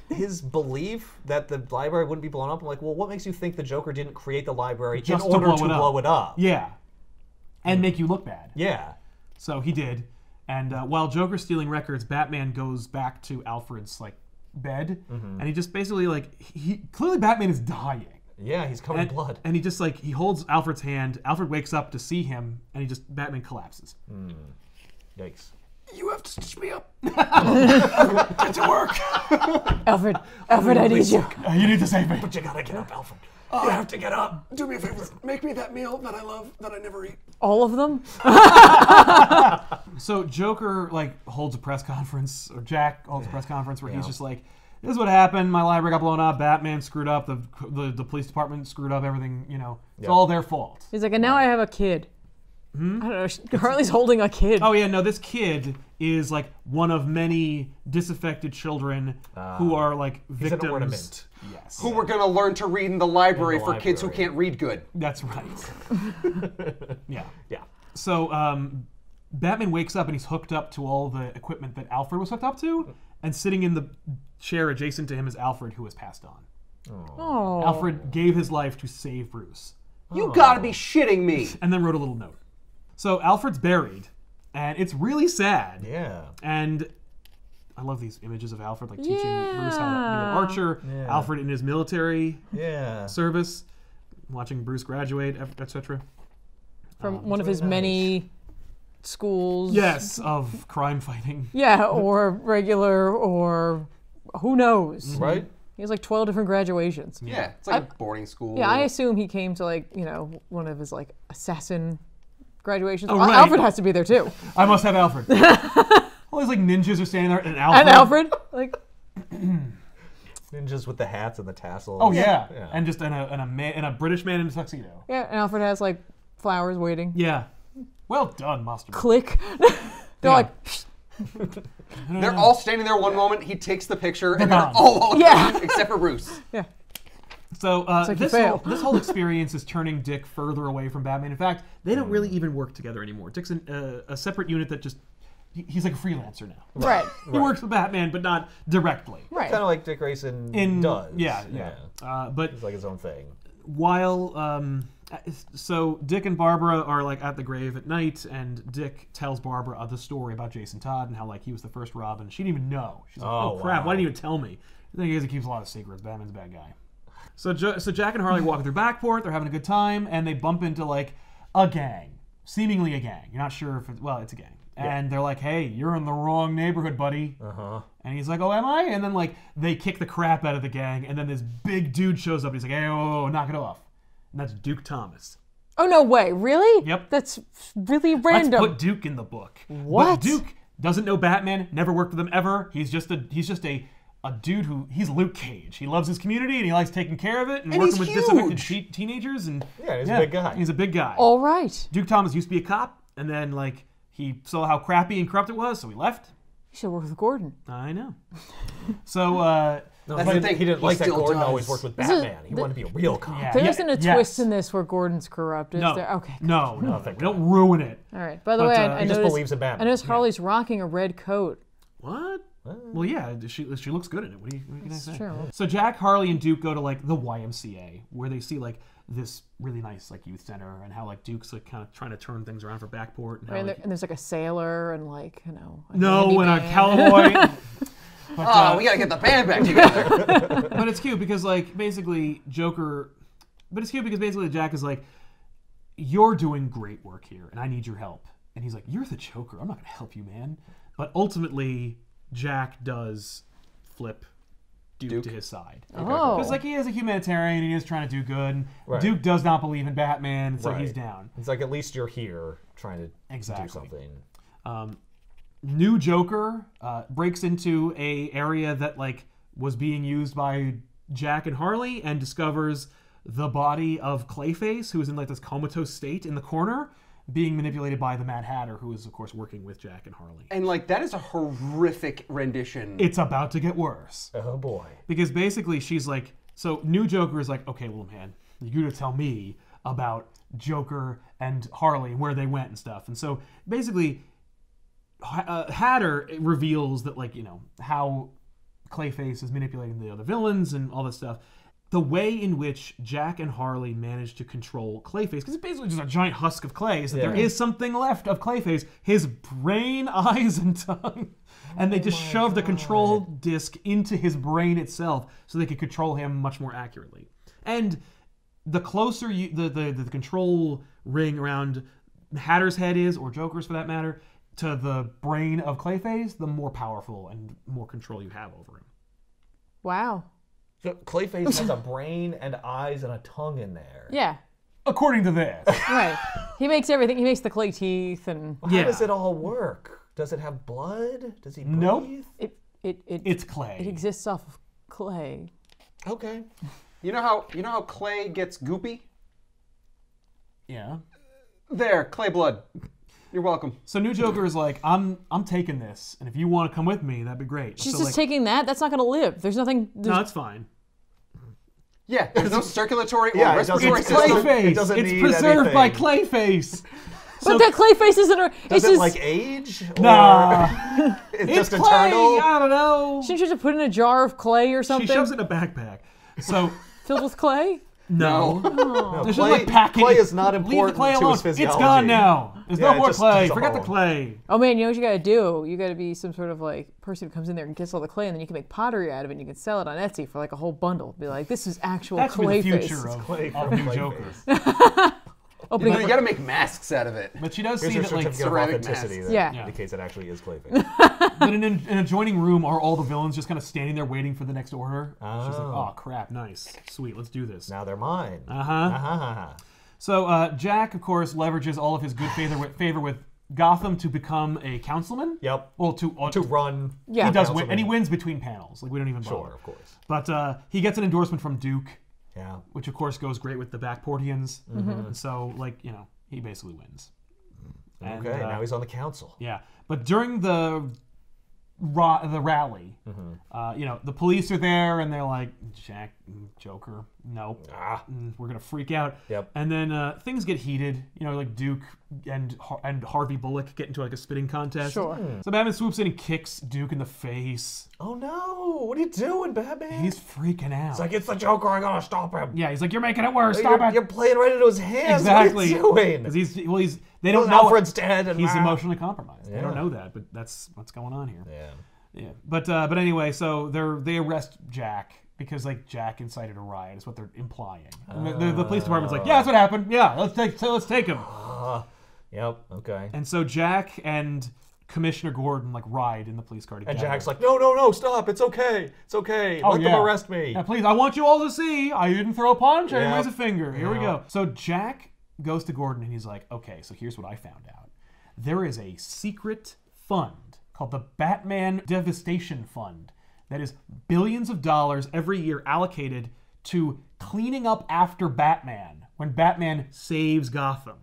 His belief that the library wouldn't be blown up, I'm like, well, what makes you think the Joker didn't create the library Just in to order to blow it up. blow it up? Yeah, and make you look bad. Yeah. So he did. And while Joker's stealing records, Batman goes back to Alfred's like bed, and he just basically like he clearly Batman is dying. Yeah, he's covered in blood. And he just like he holds Alfred's hand. Alfred wakes up to see him, and Batman collapses. Yikes. You have to stitch me up. Get to work. Alfred, I need you. You need to save me. But you gotta get up, Alfred. You have to get up. Do me a favor. Make me that meal that I love that I never eat. All of them? So Joker like holds a press conference, or Jack holds a press conference where he's just like, "This is what happened. My library got blown up. Batman screwed up. The police department screwed up. Everything. You know, it's all their fault." He's like, and now I have a kid. I don't know. Harley's holding a kid. Oh yeah, no. This kid is like one of many disaffected children who are like He's victims. an ornament. Yes. Who we're gonna learn to read in the library for kids who library. can't read good. That's right. Yeah. Yeah. So Batman wakes up and he's hooked up to all the equipment that Alfred was hooked up to, and sitting in the chair adjacent to him is Alfred, who has passed on. Oh. Alfred gave his life to save Bruce, You gotta be shitting me. and then wrote a little note. So Alfred's buried, and it's really sad. Yeah. And I love these images of Alfred like teaching Bruce how to be an Yeah. archer. Yeah. Alfred in his military Yeah. service, watching Bruce graduate, etc. From one of really his many schools. Yes, of crime fighting. Yeah, or regular, or who knows. Right? He has like 12 different graduations. Yeah, it's like a boarding school. Yeah, I assume he came to like, one of his like assassin graduations. Oh, Well, right. Alfred has to be there too. I must have Alfred. All these like ninjas are standing there, and Alfred. And Alfred, like, Ninjas with the hats and the tassels. Oh yeah, Yeah. and just and a British man in a tuxedo. yeah, and Alfred has like flowers waiting. Yeah, well done, Master. Click. They're Yeah. like, They're all standing there one moment, he takes the picture, and gone. they're all Yeah. gone, except for Bruce. yeah. So like you fail. this whole experience is turning Dick further away from Batman. In fact, they don't really even work together anymore. Dick's a separate unit that just he's like a freelancer now. Right. He works with Batman, but not directly. Right. Kind of like Dick Grayson does. Yeah. But It's like his own thing. while So Dick and Barbara are like at the grave at night, and Dick tells Barbara the story about Jason Todd and how like he was the first Robin. She didn't even know. She's like, oh crap, why didn't you even tell me? I think he keeps a lot of secrets. Batman's a bad guy. So Jack and Harley walk through Backport. They're having a good time, and they bump into like a gang, seemingly a gang. You're not sure if it's a gang. And they're like, hey, you're in the wrong neighborhood, buddy. And he's like, oh, am I? And then like they kick the crap out of the gang, and then this big dude shows up. And he's like, hey, whoa, knock it off. And that's Duke Thomas. Oh, no way. Really? Yep. That's really random. Let's put Duke in the book. What? But Duke doesn't know Batman, never worked with him ever. He's just a dude he's Luke Cage. He loves his community, and he likes taking care of it and working with disaffected teenagers. And he's a big guy. He's a big guy. All right. Duke Thomas used to be a cop, and then like he saw how crappy and corrupt it was, so he left. You should work with Gordon. I know. So, that's the thing. He didn't like that Gordon always worked with Batman. He wanted to be a real cop. Yeah, there isn't a twist in this where Gordon's corrupt, is there? Okay. No. We don't ruin it. All right. By the way, I just believes in Batman. I noticed Harley's rocking a red coat. What? Well, yeah, she looks good in it. What can I say? True. So Jack, Harley, and Duke go to like the YMCA, where they see like this really nice like youth center, and how like Duke's like kind of trying to turn things around for Backport. And, and there's like a sailor and like and a cowboy. But, we gotta get the band back together. But it's cute because like basically Jack is like, you're doing great work here, and I need your help. And he's like, you're the Joker. I'm not gonna help you, man. But ultimately, Jack does flip Duke to his side. Because like he is a humanitarian and he is trying to do good. Right. Duke does not believe in Batman, so he's down. It's like, at least you're here trying to do something. New Joker breaks into a area that like was being used by Jack and Harley, and discovers the body of Clayface, who is in like this comatose state in the corner, being manipulated by the Mad Hatter, who is, of course, working with Jack and Harley. And, like, that is a horrific rendition. It's about to get worse. Oh, boy. Because basically she's like, so New Joker is like, okay, little man, you're going to tell me about Joker and Harley, where they went and stuff. And so, basically, Hatter reveals that, like, how Clayface is manipulating the other villains and all this stuff. The way in which Jack and Harley managed to control Clayface, because it's basically just a giant husk of clay, is that there is something left of Clayface, his brain, eyes, and tongue. And they just shoved the control disc into his brain itself so they could control him much more accurately. And the closer the control ring around Hatter's head is, or Joker's for that matter, to the brain of Clayface, the more powerful and more control you have over him. Wow. So Clayface has a brain and eyes and a tongue in there. Yeah. According to this. Right. He makes everything. He makes the clay teeth and... How does it all work? Does it have blood? Does he breathe? Nope. It's clay. It exists off of clay. Okay. You know how clay gets goopy? Yeah. There, clay blood. You're welcome. So New Joker is like, I'm taking this, and if you want to come with me, that'd be great. She's just taking that? That's not going to live. There's nothing... No, it's fine. Yeah, there's no circulatory or respiratory system. It's Clayface. It's preserved by Clayface. But that Clayface isn't... Does it like age? Nah. It's just clay. eternal? I don't know. Shouldn't you just put it in a jar of clay or something? She shoves it in a backpack. So filled with clay? No. No, There's just like packing. Clay is not important Leave the clay to alone. his physiology. It's gone now. There's no more clay. Forget the clay. Oh man, you know what you gotta do? You gotta be some sort of like person who comes in there and gets all the clay, and then you can make pottery out of it, and you can sell it on Etsy for like a whole bundle. Be like, this is actual clay face. That's the future of New Joker. Oh, but you got to make masks out of it. But she does see that like ceramic authenticity masks. that indicates it actually is Clayface. But in an adjoining room are all the villains just kind of standing there waiting for the next order. She's like, oh crap, nice, sweet, let's do this. Now they're mine. So Jack, of course, leverages all of his good favor with Gotham to become a councilman. Yep. Well, to run. Yeah. He does win, and he wins between panels. Like we don't even bother. Sure, of course. But he gets an endorsement from Duke. Yeah. Which of course goes great with the Backportians. And so like, he basically wins. Okay, now he's on the council. Yeah. But during the the rally. The police are there and they're like, Jack, Joker, nope, we're gonna freak out. Yep. And then things get heated. Like Duke and Harvey Bullock get into like a spitting contest. Sure. So Batman swoops in and kicks Duke in the face. Oh no! What are you doing, Batman? He's freaking out. It's like, it's the Joker. I gotta stop him. Yeah, he's like, you're making it worse. Stop it. You're playing right into his hands. Exactly. What are you doing? Because they don't know Alfred's dead. And he's emotionally compromised. Yeah. They don't know that, but that's what's going on here. Yeah. But anyway, so they arrest Jack because like Jack incited a riot is what they're implying. The police department's like, yeah, that's what happened. Yeah, let's take him. Yep. Okay. And so Jack and Commissioner Gordon like ride in the police car together. And Jack's like, no, stop. It's okay. It's okay. Let them arrest me. Yeah, please. I want you all to see. I didn't throw a punch. I didn't raise a finger. Here we Yeah. go. So Jack goes to Gordon and he's like, okay, so here's what I found out. There is a secret fund called the Batman Devastation Fund that is billions of dollars every year allocated to cleaning up after Batman when Batman saves Gotham.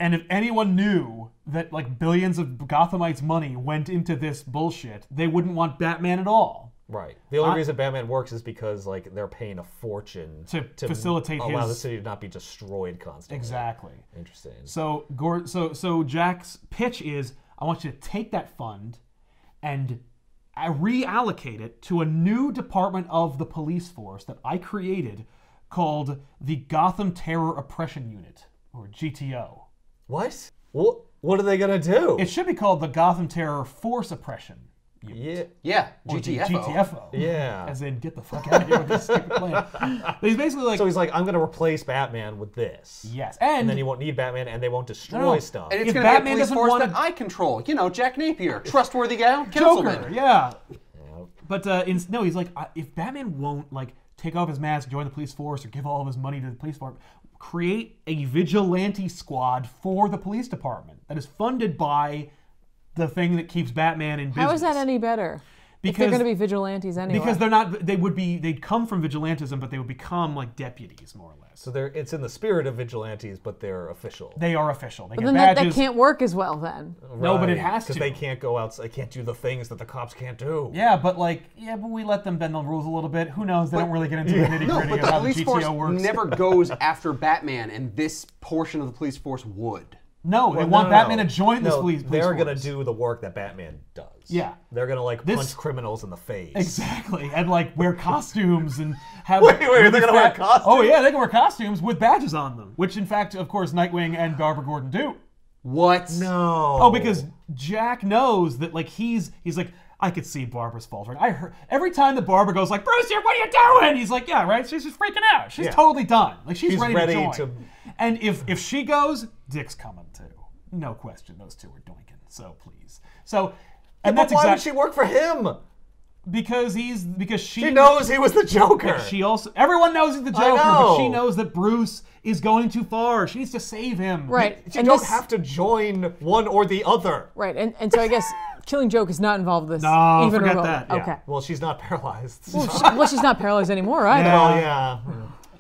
And if anyone knew that like billions of Gothamites' money went into this bullshit, they wouldn't want Batman at all. Right. The only reason Batman works is because like they're paying a fortune to facilitate allow the city to not be destroyed constantly. Exactly. Interesting. So Jack's pitch is, I want you to take that fund and reallocate it to a new department of the police force that I created called the Gotham Terror Oppression Unit, or GTO. What? What are they gonna do? It should be called the Gotham Terror Force Oppression Unit. Yeah. Or GTFO. GTFO. Yeah. As in, get the fuck out of here with this stupid plan. But he's basically like... So he's like, I'm going to replace Batman with this. Yes. And then you won't need Batman, and they won't destroy stuff. And it's If going to be a Batman police doesn't force want that I control. Jack Napier, trustworthy guy, councilman. Joker, yeah. But no, he's like, if Batman won't like take off his mask, join the police force, or give all of his money to the police force, create a vigilante squad for the police department that is funded by the thing that keeps Batman in business. How is that any better? If they're going to be vigilantes anyway. Because they're not. They'd come from vigilantism, but they would become like deputies more or less. So it's in the spirit of vigilantes, but they're official. They are official. They But get then badges. that can't work as well then. No, but it has to. Because they can't go out. They can't do the things that the cops can't do. Yeah, but we let them bend the rules a little bit. Who knows? They don't really get into the nitty No, gritty but of the how the police force GTO works. never goes after Batman, and this portion of the police force would. No, they want Batman to join this police force. They're going to do the work that Batman does. Yeah. They're going to punch criminals in the face. Exactly, and wear costumes and have. Wait, they're going to wear costumes? Oh yeah, they can wear costumes with badges on them, which in fact, of course, Nightwing and Barbara Gordon do. What? No. Oh, because Jack knows that he's like, I could see Barbara's faltering. I heard every time that Barbara goes like, Bruce, here, what are you doing? He's like, yeah, right. She's just freaking out. She's totally done. Like she's ready to join. And if she goes, Dick's coming too. No question, those two are doinking. So please. So, and but why would she work for him? Because she knows he was the Joker. She also, everyone knows he's the Joker, but she knows that Bruce is going too far. She needs to save him. Right. You don't have to join one or the other. Right, and so I guess Killing Joke is not involved with this. No, even forget remotely. that. Yeah. Okay. Well, she's not paralyzed. Well, she's not paralyzed anymore either. Yeah.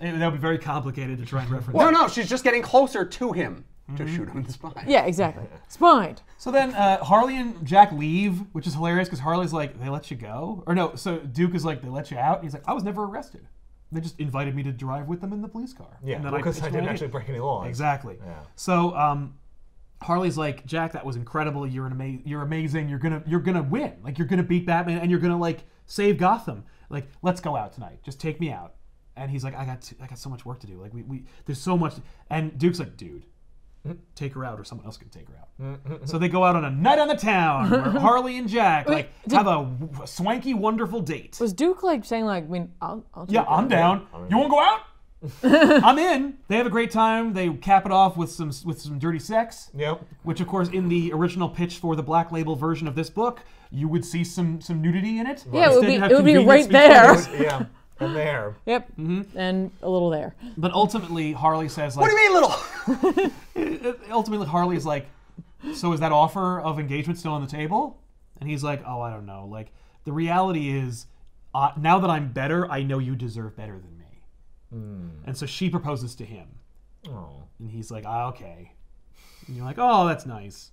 That would be very complicated to try and reference. No, she's just getting closer to him to shoot him in the spine. Yeah, exactly. Spined. So then Harley and Jack leave, which is hilarious because Harley's like, they let you go? Or no, so Duke is like, they let you out? And he's like, I was never arrested. They just invited me to drive with them in the police car. Yeah, because I didn't actually break any laws. Exactly. Yeah. So Harley's like, Jack, that was incredible. You're amazing. You're gonna win. Like you're gonna beat Batman and you're gonna save Gotham. Like let's go out tonight. Just take me out. And he's like, I got so much work to do. Like there's so much. And Duke's like, dude, take her out or someone else can take her out. So they go out on a night on the town where Harley and Jack have a swanky, wonderful date. Was Duke saying I'll yeah, I'm down. You want to go out? I'm in. They have a great time. They cap it off with some dirty sex. Yep. Which of course in the original pitch for the Black Label version of this book, you would see some nudity in it. Yeah, it would be right there. Yeah. And there. Yep. Mm-hmm. And a little there. But ultimately, Harley says What do you mean little? Ultimately, Harley's like, so is that offer of engagement still on the table? And he's like, oh, I don't know. Like, the reality is, now that I'm better, I know you deserve better than me. And so she proposes to him. Oh. And he's like, okay. And you're like, oh, that's nice.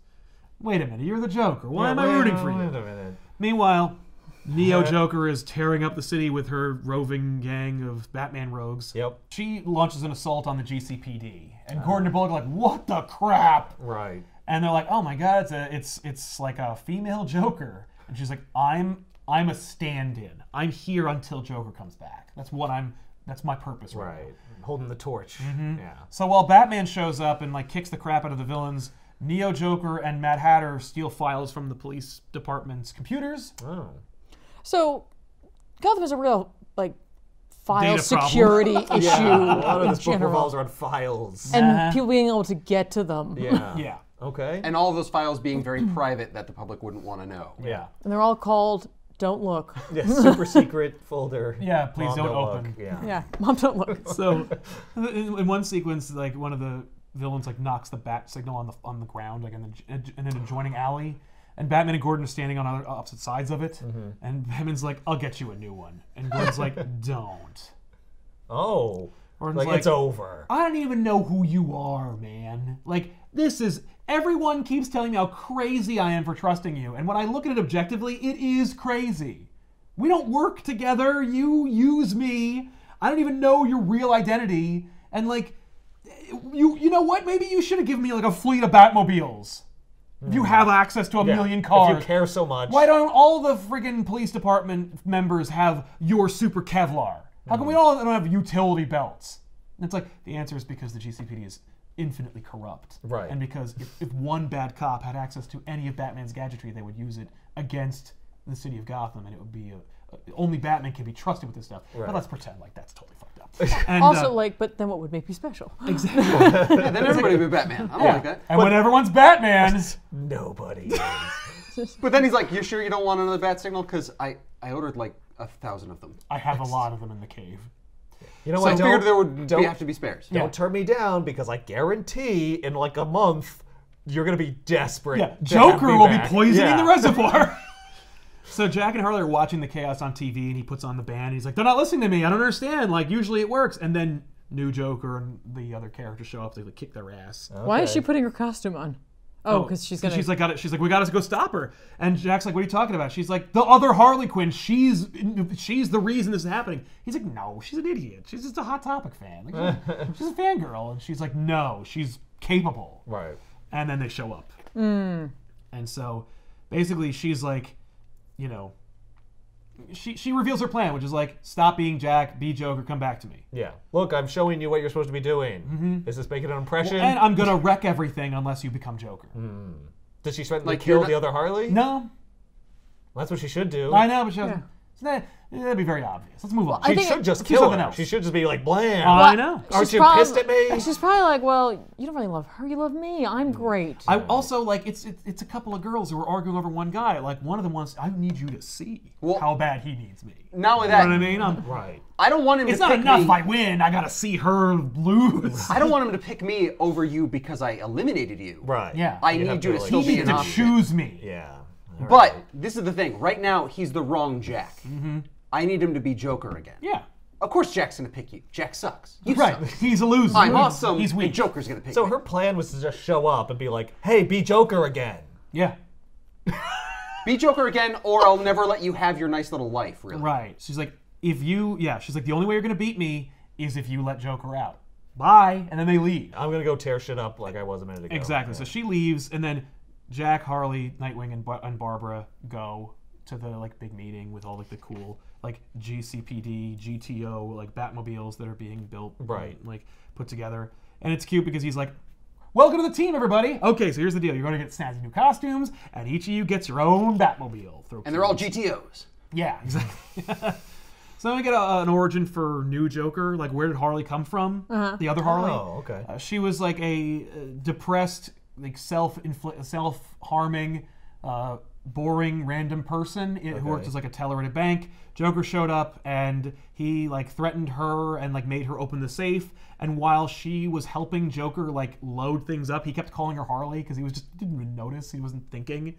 wait a minute, you're the Joker. Why am I rooting for you? Wait a minute. Meanwhile, Neo Joker is tearing up the city with her roving gang of Batman rogues. Yep. She launches an assault on the GCPD, and Gordon and Bullock are like, "What the crap?" Right. And they're like, "Oh my God, it's like a female Joker." And she's like, "I'm a stand-in. I'm here until Joker comes back. That's my purpose right now." Right. Holding the torch. Yeah. So while Batman shows up and like kicks the crap out of the villains, Neo Joker and Mad Hatter steal files from the police department's computers. Oh. So Gotham is a real like file Data security issue. Yeah, a lot of this book general. revolves around files. And people being able to get to them. Yeah. Yeah. Okay. And all of those files being very private that the public wouldn't want to know. Yeah. And they're all called Don't Look. Yeah. Super secret folder. Yeah, please Mom, don't look. open. Yeah. Yeah, Mom, don't look. So in one sequence, like one of the villains like knocks the bat signal on the ground, like in an adjoining alley. And Batman and Gordon are standing on opposite sides of it. And Batman's like, "I'll get you a new one." And Gordon's like, "Don't." Oh. Gordon's Like it's over. "I don't even know who you are, man. Like, everyone keeps telling me how crazy I am for trusting you. And when I look at it objectively, it is crazy. We don't work together. You use me. I don't even know your real identity. And like, you know what? Maybe you should have given me like a fleet of Batmobiles. If you have access to a million cars. If you care so much. Why don't all the friggin' police department members have your super Kevlar? How come we all don't have utility belts? And it's like, the answer is because the GCPD is infinitely corrupt. Right. And because if one bad cop had access to any of Batman's gadgetry, they would use it against the city of Gotham, and it would be only Batman can be trusted with this stuff. Right. But let's pretend like that's totally fucked up. And, Also, but then what would make you special? exactly. Yeah, then everybody would be Batman. I don't like that. And when everyone's Batman, Nobody is. But then he's like, "You sure you don't want another bat signal? Because I ordered like 1,000 of them. I have a lot of them in the cave. You know So what? I figured there would don't- have to be spares. Don't turn me down because I guarantee in like a month you're gonna be desperate. Yeah, to have Joker me will back. be poisoning Yeah. the reservoir. So Jack and Harley are watching the chaos on TV, and he puts on the band. And he's like, "They're not listening to me. I don't understand. Like, usually it works." And then new Joker and the other characters show up. They like kick their ass. Why is she putting her costume on? Oh, because she's gonna. She's like, "We got to go stop her." And Jack's like, "What are you talking about?" She's like, "The other Harley Quinn. She's the reason this is happening." He's like, "No, she's an idiot. She's just a Hot Topic fan. Like, she's a fangirl." And she's like, "No, she's capable." Right. And then they show up. And so basically she's like, you know, she reveals her plan, which is like, stop being Jack, be Joker, come back to me. Yeah. Look, I'm showing you what you're supposed to be doing. Is this making an impression? And I'm going to wreck everything unless you become Joker. Did she threaten Like, to kill you're the other Harley? No, That's what she should do. I know, but she doesn't. That'd be very obvious. Let's move on. She think should just let's do kill something her. else. She should just be like, blam. I know. Aren't She's you prob- pissed at me? She's probably like, well, you don't really love her. You love me. I'm great. I also like it's a couple of girls who are arguing over one guy. Like one of them wants, I need you to see how bad he needs me. Not only You know that, what I mean? Right. I don't want him It's to not pick enough me. if I win. I gotta see her lose. I don't want him to pick me over you because I eliminated you. Right. Yeah. I have need you to like- still He be needs an to option. choose me. Yeah. But this is the thing. Right now, he's the wrong Jack. I need him to be Joker again. Yeah. Of course, Jack's gonna pick you. Jack sucks. You Right. suck. He's a loser. I'm awesome. He's and weak. Joker's gonna pick So me. her plan was to just show up and be like, hey, be Joker again. Yeah. Be Joker again, or I'll never let you have your nice little life. Really. Right. She's like, she's like, the only way you're gonna beat me is if you let Joker out. Bye. And then they leave. I'm going to go tear shit up like I was a minute ago. Exactly. So she leaves, and then Jack, Harley, Nightwing, and Barbara go to the like big meeting with all like the cool like GCPD, GTO like Batmobiles that are being built, Right. and, like put together. And it's cute because he's like, "Welcome to the team, everybody. Okay, so here's the deal: you're going to get snazzy new costumes, and each of you gets your own Batmobile." And they're all GTOs. Yeah, exactly. So then we get an origin for new Joker. Like, where did Harley come from? The other Harley. Oh, okay. She was like a depressed, like self-harming, boring, random person who worked as like a teller at a bank. Joker showed up and he like threatened her and like made her open the safe. And while she was helping Joker like load things up, he kept calling her Harley because he was just didn't even notice. He wasn't thinking.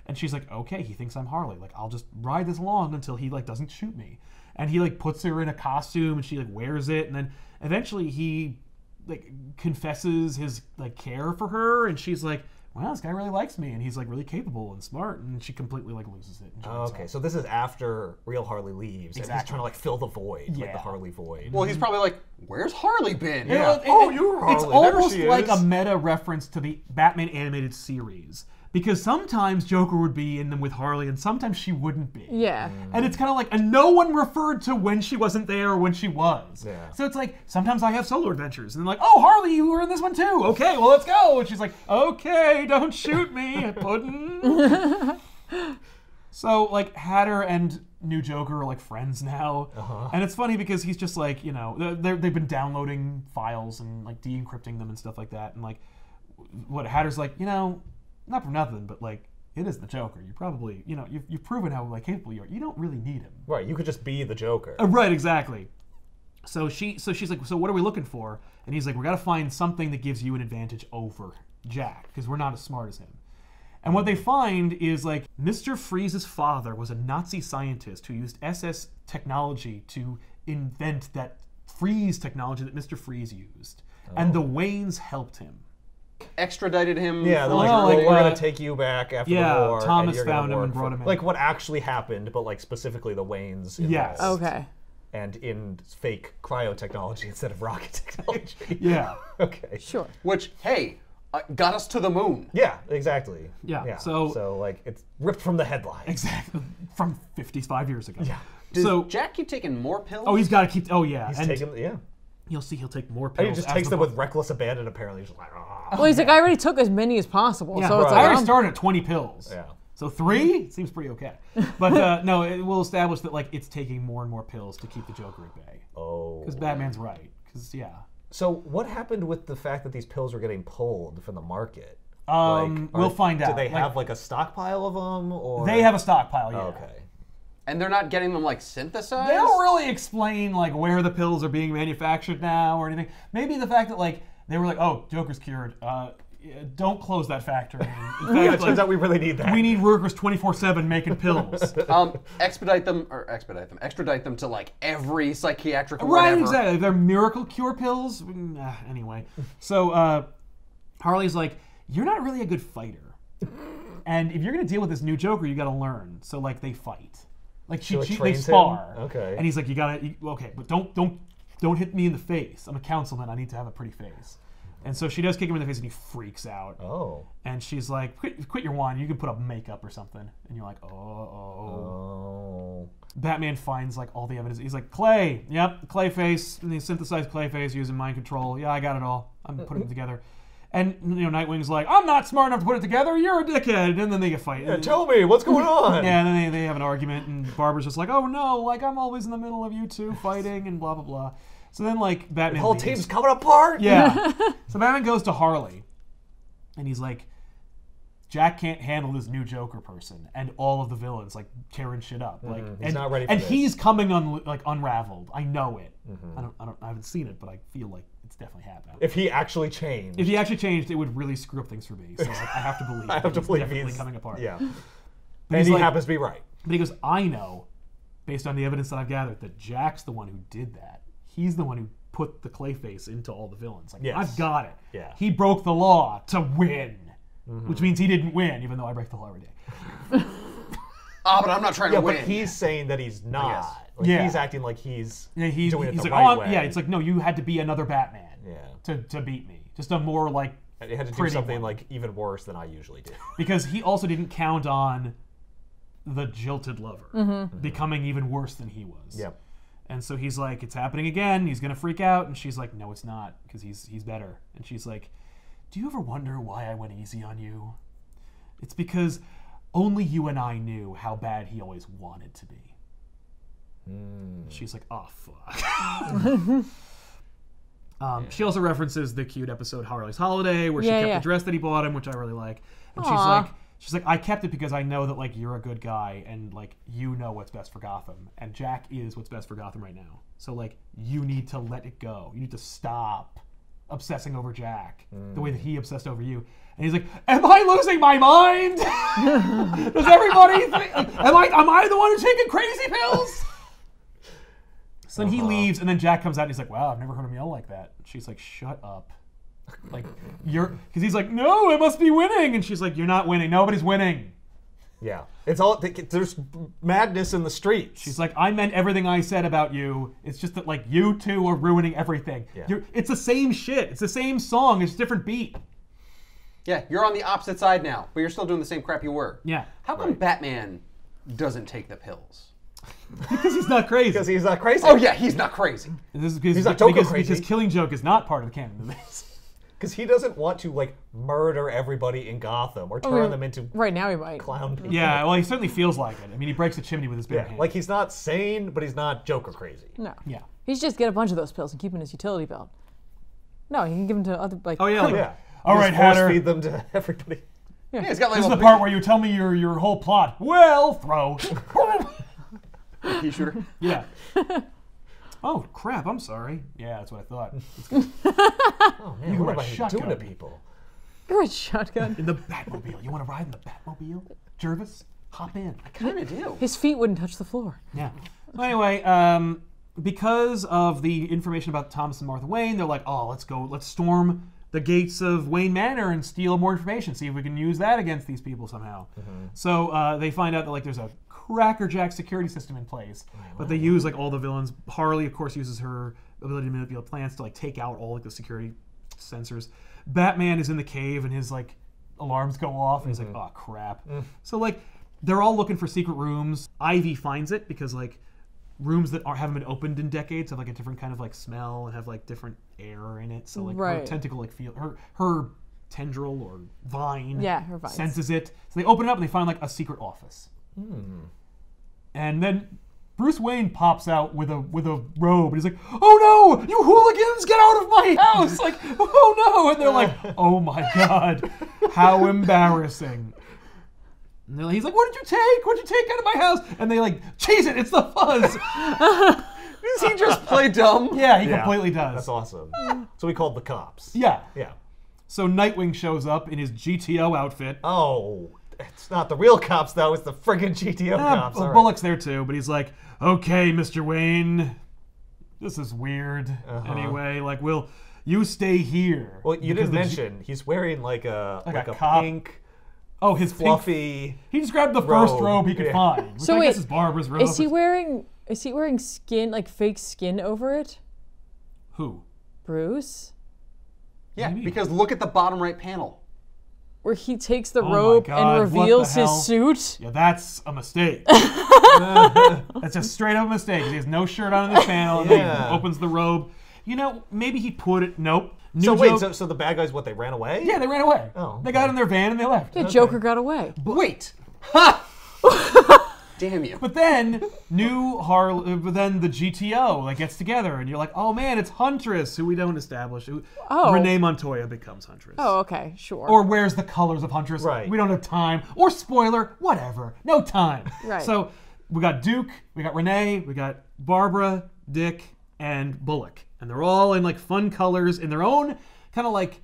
And she's like, "Okay, he thinks I'm Harley. Like, I'll just ride this along until he like doesn't shoot me." And he like puts her in a costume and she like wears it, and then eventually he like confesses his like care for her, and she's like, wow, this guy really likes me, and he's like really capable and smart, and she completely like loses it. And Okay, so this is after real Harley leaves, and he's trying to like fill the void, like the Yeah. Harley void. Well, he's probably like, "Where's Harley been?" Yeah. You're Harley. It's There almost she like is. a meta reference to the Batman animated series. Because sometimes Joker would be in them with Harley, and sometimes she wouldn't be. Yeah. And it's kind of like, and no one referred to when she wasn't there or when she was. Yeah. So it's like, sometimes I have solo adventures, and they're like, oh, Harley, you were in this one too. Okay, well, let's go. And she's like, okay, don't shoot me, Puddin'. So, like, Hatter and New Joker are like friends now. And it's funny because he's just like, you know, they've been downloading files and like de-encrypting them and stuff like that. And like, what Hatter's like, you know, not for nothing, but like, it is the Joker. You probably, you know, you've proven how like capable you are. You don't really need him. Right, you could just be the Joker. Right, exactly. So she's like, so what are we looking for? And he's like, we got to find something that gives you an advantage over Jack because we're not as smart as him. And what they find is like Mr. Freeze's father was a Nazi scientist who used SS technology to invent that Freeze technology that Mr. Freeze used, and the Waynes helped him. Extradited him. Yeah, they're like, Oh, well, like, we're gonna take you back after the war. Thomas and you're gonna found him work and brought him in. Like what actually happened, but like specifically the Waynes. Yes. involved. Okay. And in fake cryo technology instead of rocket technology. Yeah. Okay. Sure. Which, hey, got us to the moon. Yeah, exactly. Yeah, So so- like it's ripped from the headlines. Exactly. From 55 years ago. Yeah. Does So, Jack keep taking more pills? oh, he's got to keep, oh yeah. He's and taking yeah. you'll see he'll take more And pills. he just as takes the them book- with reckless abandon. Apparently, he's just like, Well, he's like, I already took as many as possible, Yeah, so it's I like, already I'm- started at 20 pills. Yeah. So 3 seems pretty okay. But no, it will establish that like it's taking more and more pills to keep the Joker at bay. oh. Because Batman's right. Because yeah. So what happened with the fact that these pills were getting pulled from the market? We'll find out. Do they Like, have like a stockpile of them, or They have a stockpile. Yeah. Okay. And they're not getting them, like, synthesized? They don't really explain like where the pills are being manufactured now or anything. Maybe the fact that like they were like, oh, Joker's cured. Don't close that factory. In fact, Yeah, it turns out we really need that. we need workers 24/7 making pills. Extradite them to, like, every psychiatric or Right, whatever. exactly. They're miracle cure pills. Anyway, so Harley's like, you're not really a good fighter, and if you're gonna deal with this new Joker, you got to learn. So like they fight, like like, they trains spar. him? Okay. And he's like, okay, but don't hit me in the face. I'm a councilman. I need to have a pretty face. And so she does kick him in the face, and he freaks out. Oh. And she's like, quit your whine. You can put up makeup or something. And you're like, Oh. Batman finds like all the evidence. He's like, Clay, yep, Clayface, and they synthesized Clayface using mind control. Yeah, I got it all. I'm putting it together. And you know, Nightwing's like, I'm not smart enough to put it together. You're a dickhead. And then they get fight. Yeah, tell me what's going on. Yeah, and then they have an argument, and Barbara's just like, oh no, like I'm always in the middle of you two fighting, and blah blah blah. So then like Batman, The whole leaves. team's coming apart. Yeah. So Batman goes to Harley, and he's like, Jack can't handle this new Joker person, and all of the villains like tearing shit up. Like, He's not ready for and this. he's coming unraveled. I know it. I haven't seen it, but I feel like it's definitely happened. If he actually changed. If he actually changed, it would really screw up things for me. So like, I have to believe. I have to believe definitely he's coming apart. Yeah. But And he's he like- happens to be right. But he goes, I know, based on the evidence that I've gathered, that Jack's the one who did that. He's the one who put the Clayface into all the villains. Like, Yes. I've got it. Yeah. He broke the law to win, which means he didn't win, even though I break the law every day. But I'm not trying Yeah, to win. but he's saying that he's not. Like, Yeah. He's acting like he's Yeah, he's doing it the like, right oh, way. yeah. It's like, no, you had to be another Batman. Yeah. To beat me. Just a more like And he had to do pretty something one. like even worse than I usually do. because he also didn't count on the jilted lover becoming even worse than he was. Yep. And so he's like, it's happening again. He's gonna freak out, and she's like, no, it's not, because he's better. And she's like, do you ever wonder why I went easy on you? It's because only you and I knew how bad he always wanted to be. She's like, oh fuck. She also references the cute episode Harley's Holiday, where she kept the dress that he bought him, which I really like. And she's like, I kept it because I know that like you're a good guy and like you know what's best for Gotham, and Jack is what's best for Gotham right now. So like you need to let it go. You need to stop obsessing over Jack the way that he obsessed over you. And he's like, am I losing my mind? Does everybody think, am I the one who's taking crazy pills? So then he leaves, and then Jack comes out, and he's like, wow, I've never heard him yell like that. And she's like, shut up. Like, because he's like, no, I must be winning. And she's like, you're not winning. Nobody's winning. Yeah. It's all, there's madness in the streets. She's like, I meant everything I said about you. It's just that, like, you two are ruining everything. Yeah. It's the same shit. It's the same song. It's a different beat. Yeah, you're on the opposite side now, but you're still doing the same crap you were. Yeah. How come Batman doesn't take the pills? Because he's not crazy. Because he's not crazy. Oh yeah, he's not crazy. This is because, He's not Joker crazy. Because Killing Joke is not part of the canon of this. Because he doesn't want to, like, murder everybody in Gotham or turn them into Right now he might. clown people. Yeah, well, he certainly feels like it. I mean, he breaks a chimney with his bare hand. Like, he's not sane, but he's not Joker crazy. No. Yeah. He should just get a bunch of those pills and keep them in his utility belt. No, he can give them to other, like... Oh, yeah, like, Yeah. all right, Just force Hatter. feed them to everybody. Yeah, he's got like This is a the part where you tell me your whole plot. Well, throw. pea shooter. Yeah. Oh, crap, I'm sorry. Yeah, that's what I thought. It's good. Oh, man, can what ride am I shotgun. doing to people? You're a shotgun. In the Batmobile. You want to ride in the Batmobile? Jervis, hop in. I kind of do. His feet wouldn't touch the floor. Yeah. So anyway, because of the information about Thomas and Martha Wayne, they're like, oh, let's storm the gates of Wayne Manor and steal more information, see if we can use that against these people somehow. So they find out that like there's a crackerjack security system in place, but they use like all the villains. Harley, of course, uses her ability to manipulate plants to like take out all like the security sensors. Batman is in the cave and his like alarms go off and he's like, oh crap. So like they're all looking for secret rooms. Ivy finds it because like rooms that haven't been opened in decades have like a different kind of like smell and have like different air in it. So like her tentacle like feel her tendril or vine her vines. senses it. So they open it up and they find like a secret office. And then Bruce Wayne pops out with a robe and he's like, oh no, you hooligans, get out of my house! Like, oh no! And they're like, oh my god, how embarrassing. And he's like, what did you take? What did you take out of my house? And they like, chase it, it's the fuzz. Does he just play dumb? Yeah, he completely does. That's awesome. So we called the cops. Yeah. Yeah. So Nightwing shows up in his GTO outfit. Oh, it's not the real cops though, it's the friggin' GTO cops. All right. Bullock's there too, but he's like, okay, Mr. Wayne, this is weird. Anyway, like, you stay here. Well, you didn't mention, he's wearing like a cop. pink, his fluffy. He just grabbed the first robe he could find. Which So I wait, guess is Barbara's robe. Is he wearing skin, like fake skin over it? Who? Bruce? Yeah, because look at the bottom right panel. Where he takes the my robe God, and what reveals the his hell? suit? Yeah, that's a mistake. That's a straight up mistake. He has no shirt on in this panel, and then he opens the robe. You know, maybe he put it. Nope. So wait, so the bad guys, what, they ran away? Yeah, they ran away. Oh, They got in their van and they left. Yeah, Joker got away. Wait. Ha! Damn you. But then but then the GTO like gets together, and you're like, oh man, it's Huntress, who we don't establish. Renee Montoya becomes Huntress. Oh, okay, sure. Or wears the colors of Huntress. Right. We don't have time. Or spoiler, whatever. No time. Right. So we got Duke, we got Renee, we got Barbara, Dick, and Bullock. And they're all in like fun colors in their own kind of like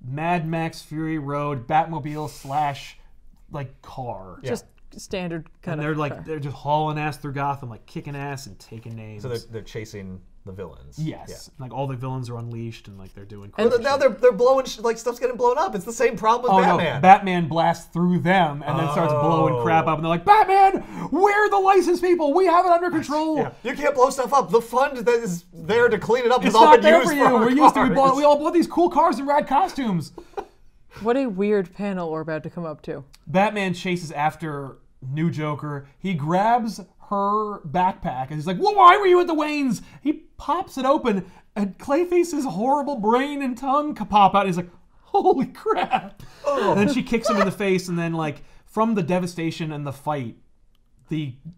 Mad Max Fury Road Batmobile / like car. Just standard kind And of they're just hauling ass through Gotham, like kicking ass and taking names. So they're chasing the villains. Yes. Like all the villains are unleashed and like they're doing Well, crazy now shit. they're blowing, like stuff's getting blown up. It's the same problem with Batman. No, Batman blasts through them and then starts blowing crap up, and they're like, Batman, we're the licensed people. We have it under control. Yeah. You can't blow stuff up. The fund that is there to clean it up has It's all not been there used for for you. our We're used to cars. we all bought these cool cars and rad costumes. What a weird panel we're about to come up to. Batman chases after New Joker. He grabs her backpack and he's like, well, why were you at the Waynes? He pops it open and Clayface's horrible brain and tongue pop out. He's like, holy crap. And then she kicks him in the face, and then like from the devastation and the fight,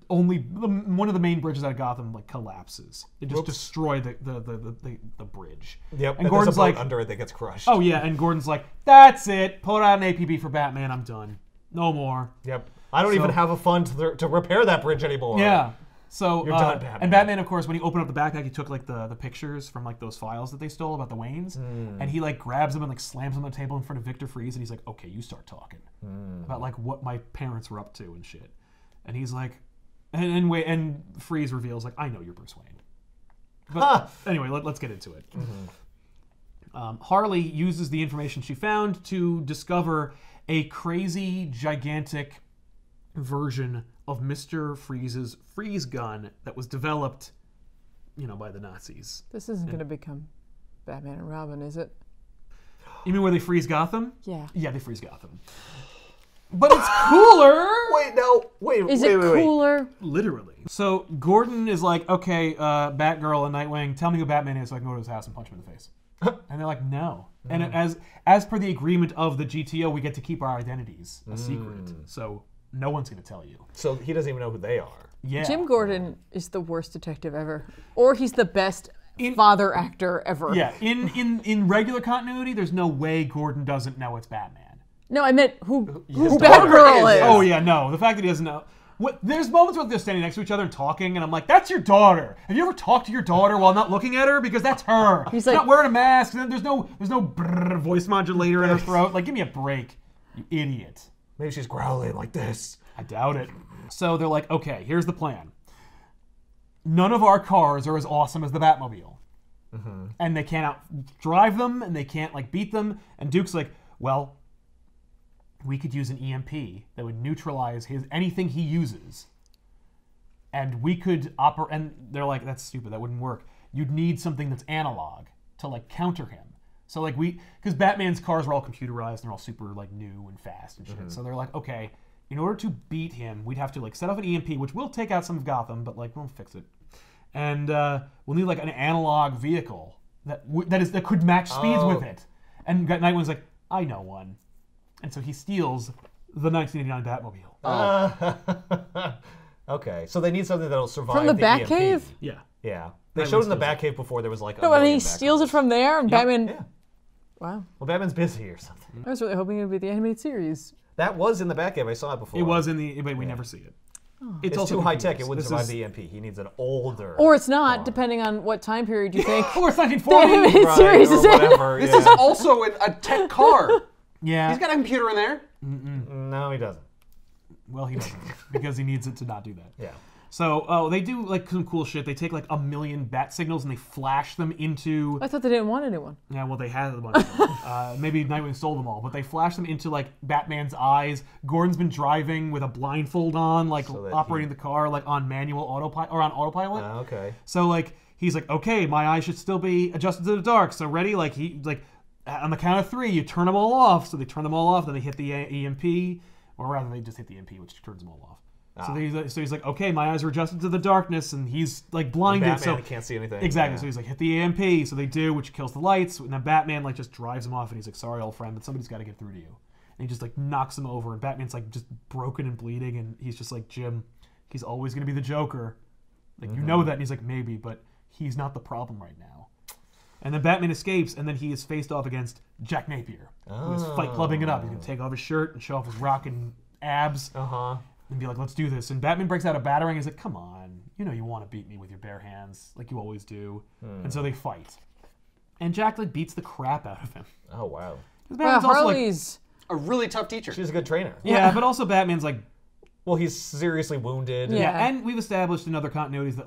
one of the main bridges out of Gotham like collapses. It just destroyed the bridge. Yep. And Gordon's like under it that gets crushed. Oh yeah, and Gordon's like, that's it. Put out an APB for Batman. I'm done. No more. Yep. I don't even have a fund to repair that bridge anymore. Yeah. So You're done, Batman. And Batman, of course, when he opened up the backpack, he took like the pictures from like those files that they stole about the Waynes, and he like grabs them and like slams them on the table in front of Victor Freeze, and he's like, okay, you start talking about like what my parents were up to and shit. And he's like, and Freeze reveals like, I know you're Bruce Wayne. But anyway, let's get into it. Harley uses the information she found to discover a crazy, gigantic version of Mr. Freeze's freeze gun that was developed, by the Nazis. This isn't going to become Batman and Robin, is it? You mean where they freeze Gotham? Yeah. Yeah, they freeze Gotham. But it's cooler! Is it cooler? Literally. So Gordon is like, okay, Batgirl and Nightwing, tell me who Batman is so I can go to his house and punch him in the face. And they're like, no. And as per the agreement of the GTO, we get to keep our identities a secret. So no one's going to tell you. So he doesn't even know who they are. Yeah. Jim Gordon is the worst detective ever. Or he's the best father actor ever. Yeah. In regular continuity, there's no way Gordon doesn't know it's Batman. No, I meant who Batgirl is. Oh, yeah, no. The fact that he doesn't know. There's moments where they're standing next to each other and talking, and I'm like, that's your daughter. Have you ever talked to your daughter while not looking at her? Because that's her. She's not wearing a mask, and there's no brrr voice modulator in her throat. Like, give me a break, you idiot. Maybe she's growling like this. I doubt it. So they're like, okay, here's the plan. None of our cars are as awesome as the Batmobile. And they can't drive them, and they can't, beat them. And Duke's like, well, we could use an EMP that would neutralize anything he uses. And we could operate, and they're like, that's stupid, that wouldn't work. You'd need something that's analog to counter him. So because Batman's cars were all computerized and they're all super new and fast and shit. So they're like, okay, in order to beat him, we'd have to set off an EMP, which will take out some of Gotham, but we'll fix it. And we'll need an analog vehicle that could match speeds with it. And Nightwing's like, I know one. And so he steals the 1989 Batmobile. Okay, so they need something that'll survive from the EMP. Yeah. Yeah. They showed in the Batcave before there was No, and he steals it from there, and Batman... Yeah. Wow. Well, Batman's busy or something. I was really hoping it would be the animated series. That was in the Batcave. I saw it before. It was but we never see it. Oh. It's also too high tech. It wouldn't survive the EMP. He needs an older. Or it's not, depending on what time period you think. Or it's 1940. The animated series is whatever. This is also a tech car. Yeah. He's got a computer in there. No, he doesn't. Well, he doesn't because he needs it to not do that. Yeah. So, they do some cool shit. They take 1 million bat signals and they flash them into. I thought they didn't want anyone. Yeah, well, they had a bunch of them. Maybe Nightwing stole them all, but they flash them into Batman's eyes. Gordon's been driving with a blindfold on, operating the car on manual autopilot or on autopilot. Okay. So he's like, okay, my eyes should still be adjusted to the dark. So ready? On the count of 3, you turn them all off. So they turn them all off. Then they hit the EMP, or rather, they just hit the EMP, which turns them all off. So he's like, okay, my eyes are adjusted to the darkness, and he's blinded. And Batman so can't see anything. Exactly. Yeah. So he's like, hit the EMP. So they do, which kills the lights. And then Batman just drives him off, and he's like, sorry, old friend, but somebody's got to get through to you. And he just knocks him over, and Batman's just broken and bleeding, and he's just like, Jim, he's always gonna be the Joker. You know that, and he's like, maybe, but he's not the problem right now. And then Batman escapes, and then he is faced off against Jack Napier, who is fight clubbing it up. He's gonna take off his shirt and show off his rockin' abs. And be like, let's do this. And Batman breaks out a batarang. He's like, come on. You want to beat me with your bare hands like you always do. And so they fight. And Jack beats the crap out of him. Oh, wow. Well, Harley's a really tough teacher. She's a good trainer. Yeah, but also Batman's well, he's seriously wounded. Yeah, and we've established in other continuities that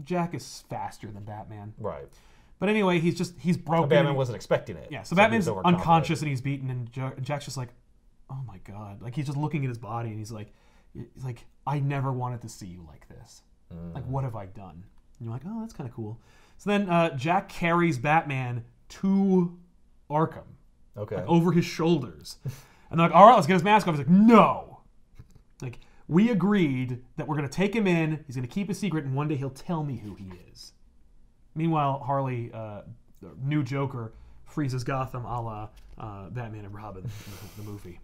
Jack is faster than Batman. Right. But anyway, he's broken. So Batman wasn't expecting it. Yeah, so Batman's unconscious and he's beaten, and Jack's just oh my God. He's just looking at his body, and he's like, I never wanted to see you like this. What have I done? And you're like, oh, that's kind of cool. So then Jack carries Batman to Arkham. Okay. Over his shoulders. And they're like, all right, let's get his mask off. He's like, no. We agreed that we're going to take him in, he's going to keep a secret, and one day he'll tell me who he is. Meanwhile, Harley, new Joker, freezes Gotham a la Batman and Robin, the movie.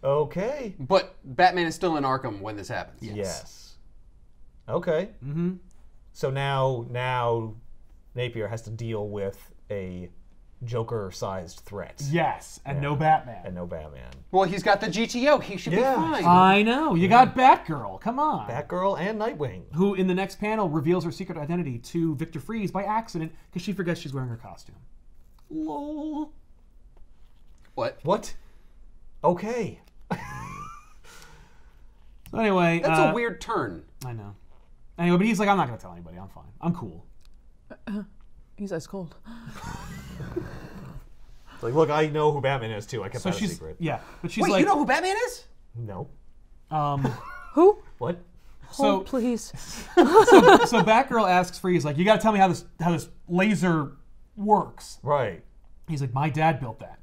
Okay. But Batman is still in Arkham when this happens. Yes. Okay. So now Napier has to deal with a Joker-sized threat. Yes, and no Batman. And no Batman. Well, he's got the GTO. He should be fine. I know. You got Batgirl. Come on. Batgirl and Nightwing. Who, in the next panel, reveals her secret identity to Victor Freeze by accident because she forgets she's wearing her costume. Lol. What? Okay. So anyway, that's a weird turn. I know. Anyway, but he's like, I'm not gonna tell anybody. I'm fine. I'm cool. He's ice cold. It's like, look, I know who Batman is too. I kept that a she's secret. yeah, but she's Wait, like, you know who Batman is? No. Who? What? Hold, please. so Batgirl asks Freeze, like, you got to tell me how this laser works. Right. He's like, my dad built that.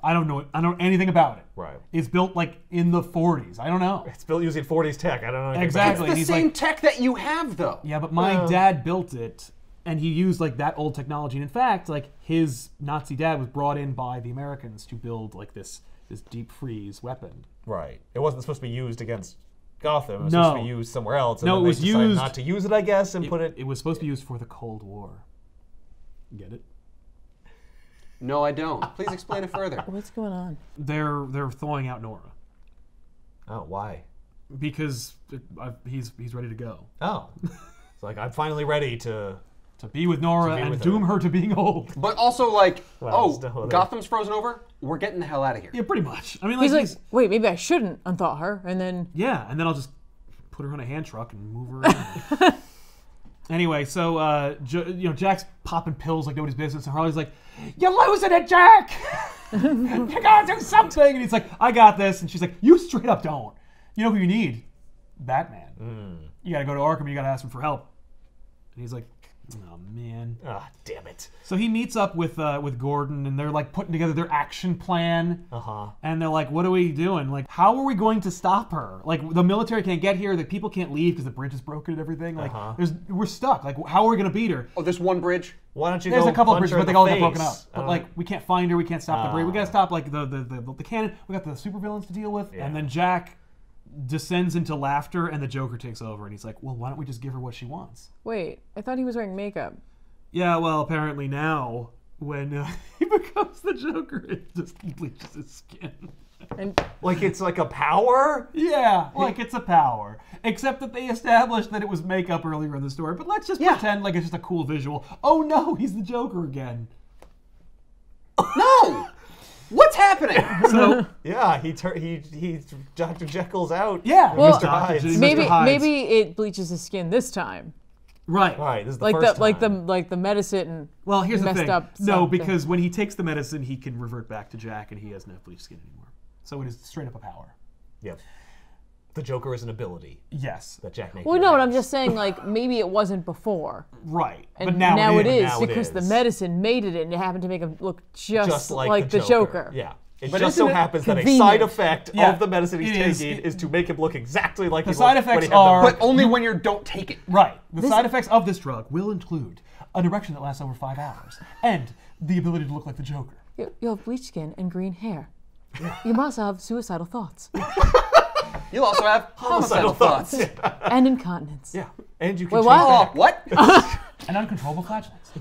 I don't know anything about it. Right. It's built like in the 40s. I don't know. It's built using 40s tech. I don't know anything Exactly. about It's it. the And he's same like, tech that you have, though. yeah, but my dad built it, and he used like that old technology. And in fact, like his Nazi dad was brought in by the Americans to build like this deep freeze weapon. Right. It wasn't supposed to be used against Gotham. It was No. supposed to be used somewhere else. And No, then it was they decided used- not to use it, I guess, and put it. It was supposed to be used for the Cold War. Get it? No, I don't. Please explain it further. What's going on? They're thawing out Nora Oh, why? because he's ready to go. Oh. It's like, I'm finally ready to. To be with Nora To be and with doom her to being old. But also, like, Well, still there. Gotham's frozen over. We're getting the hell out of here. Yeah, pretty much. I mean, like, He's like, wait, maybe I shouldn't unthaw her, and then yeah, and then I'll just put her on a hand truck and move her around. Anyway, so Jack's popping pills like nobody's business, and Harley's like, "You're losing it, Jack! You gotta do something!" And he's like, "I got this," and she's like, "You straight up don't. You know who you need? Batman. You gotta go to Arkham. You gotta ask him for help." And he's like, "Oh man." Ah, damn it. So he meets up with Gordon, and they're like putting together their action plan. And they're like, "What are we doing? Like, how are we going to stop her? Like, the military can't get here. The people can't leave because the bridge is broken and everything. Like, we're stuck. Like, how are we gonna beat her?" Oh, there's one bridge. Why don't you There's go a couple of punch bridges, her but in they the all got face? broken up. But like, we can't find her. We can't stop the bridge. We gotta stop like the cannon. We got the supervillains to deal with. Yeah. And then Jack descends into laughter, and the Joker takes over, and he's like, "Well, why don't we just give her what she wants?" wait, I thought he was wearing makeup. Yeah, well, apparently now, when he becomes the Joker, it just bleaches his skin. And Like it's like a power? Yeah, like it's a power. Except that they established that it was makeup earlier in the story. But let's just pretend like it's just a cool visual. Oh no, he's the Joker again. No! What's happening? So, Yeah, he Dr. Jekyll's out. yeah. Well, Mr. Hyde. Mr. maybe Hyde. it bleaches his skin this time, Right. Right, this is the like first the time. like the medicine. Well, here's the messed thing. up No, something. because when he takes the medicine, he can revert back to Jack, and he has no bleached skin anymore. So it is straight up a power. Yep. The Joker is an ability Yes. that Jack Napier Well, no, but has. I'm just saying, like, maybe it wasn't before. Right. And but now it is. Now it because the is. medicine made it, and it happened to make him look just like the Joker. Yeah. It But just so isn't it happens that a convenient? side effect Yeah, of the medicine he's it is. taking is to make him look exactly like The he side looked when he effects had the- are- But only when you don't take it. Right. The side effects of this drug will include an erection that lasts over 5 hours and the ability to look like the Joker. You have bleached skin and green hair. You must have suicidal thoughts You'll also have homicidal thoughts. and incontinence. Yeah. And you can Wait, change what? Oh, what? And uncontrollable flatulence.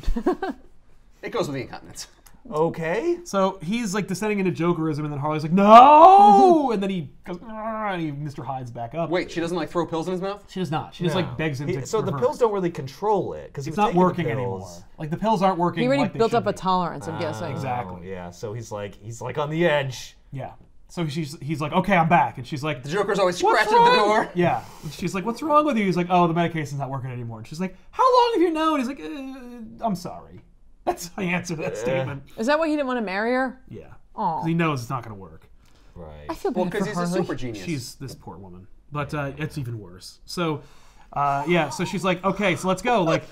It goes with the incontinence. Okay. So he's like descending into Jokerism, and then Harley's like, "No!" And then he goes, "Argh," and he Mr. Hyde's back up. Wait, she doesn't like throw pills in his mouth? She does not. She just like begs him to. So the revert. pills don't really control it because It's not working anymore. Like the pills aren't working. He already like they built should up a be. tolerance, I'm guessing. Exactly. Oh, yeah. So he's like on the edge. Yeah. So he's like, "Okay, I'm back," and she's like, The Joker's always "What's scratching at the wrong?" door. Yeah. And she's like, "What's wrong with you?" He's like, "Oh, the medication's not working anymore." And she's like, "How long have you known?" He's like, "I'm sorry." That's how I answer that statement. Is that why he didn't want to marry her? Yeah. Aw. Because he knows it's not going to work. Right. I feel Well, bad because for he's a Harley. super genius. She's this poor woman. But it's even worse. So, yeah, so she's like, "Okay, so let's go." Like,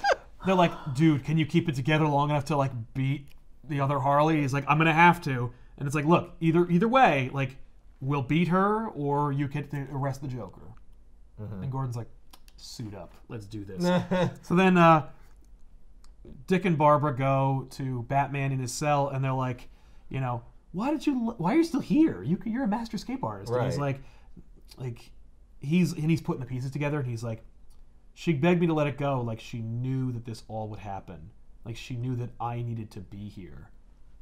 they're like, "Dude, can you keep it together long enough to, like, beat the other Harley?" He's like, "I'm going to have to." And it's like, look, either way, like, we'll beat her or you get to arrest the Joker. And Gordon's like, "Suit up. Let's do this." So then Dick and Barbara go to Batman in his cell, and they're like, why are you still here? You're a master escape artist. And he's Right. he's putting the pieces together, and he's like, she begged me to let it go. Like, she knew that this all would happen. Like, she knew that I needed to be here.